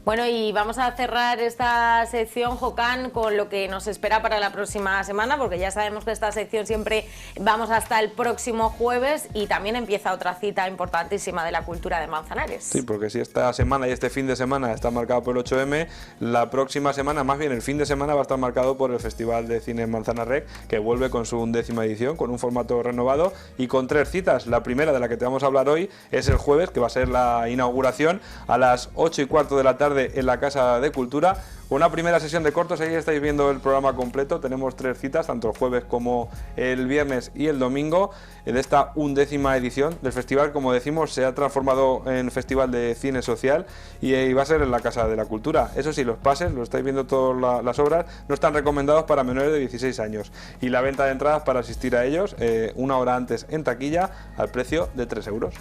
Bueno, y vamos a cerrar esta sección, Jocan, con lo que nos espera para la próxima semana, porque ya sabemos que esta sección siempre vamos hasta el próximo jueves y también empieza otra cita importantísima de la cultura de Manzanares. Sí, porque si esta semana y este fin de semana está marcado por el 8M, la próxima semana, más bien el fin de semana, va a estar marcado por el Festival de Cine Manzanarrec, que vuelve con su 11ª edición, con un formato renovado y con 3 citas. La primera, de la que te vamos a hablar hoy, es el jueves, que va a ser la inauguración a las 8:15 de la tarde en la Casa de Cultura. Una primera sesión de cortos, ahí estáis viendo el programa completo. Tenemos 3 citas, tanto el jueves como el viernes y el domingo, de esta 11ª edición del festival. Como decimos, se ha transformado en Festival de Cine Social y va a ser en la Casa de la Cultura. Eso sí, los pases, lo estáis viendo todas las obras, no están recomendados para menores de 16 años. Y la venta de entradas para asistir a ellos, una hora antes en taquilla, al precio de 3 euros.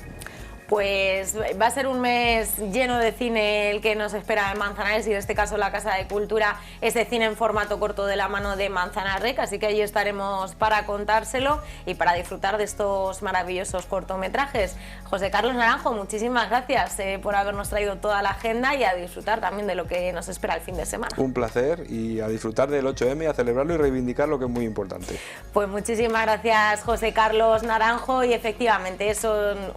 Pues va a ser un mes lleno de cine el que nos espera en Manzanares y en este caso la Casa de Cultura, ese cine en formato corto de la mano de Manzanarrec, así que allí estaremos para contárselo y para disfrutar de estos maravillosos cortometrajes. José Carlos Naranjo, muchísimas gracias por habernos traído toda la agenda y a disfrutar también de lo que nos espera el fin de semana. Un placer y a disfrutar del 8M, a celebrarlo y reivindicar lo que es muy importante. Pues muchísimas gracias, José Carlos Naranjo, y efectivamente es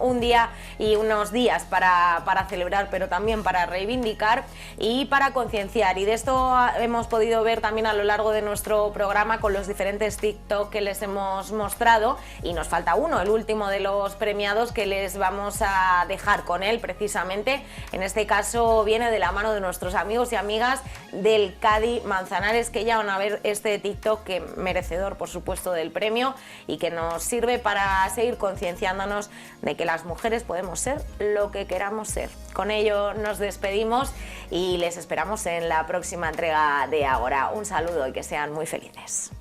un día y unos días para celebrar, pero también para reivindicar y para concienciar. Y de esto hemos podido ver también a lo largo de nuestro programa con los diferentes TikTok que les hemos mostrado, y nos falta uno, el último de los premiados, que les vamos a dejar con él precisamente. En este caso viene de la mano de nuestros amigos y amigas del CADI Manzanares, que ya van a ver este TikTok, que merecedor por supuesto del premio, y que nos sirve para seguir concienciándonos de que las mujeres podemos ser lo que queramos ser. Con ello nos despedimos y les esperamos en la próxima entrega de Ágora. Un saludo y que sean muy felices.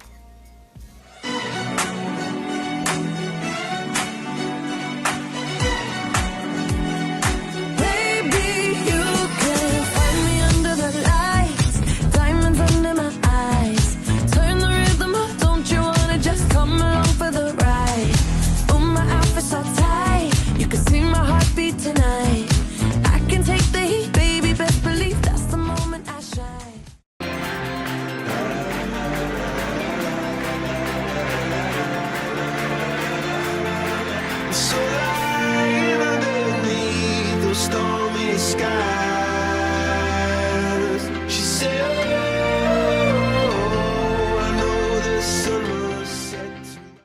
So light underneath the stormy sky.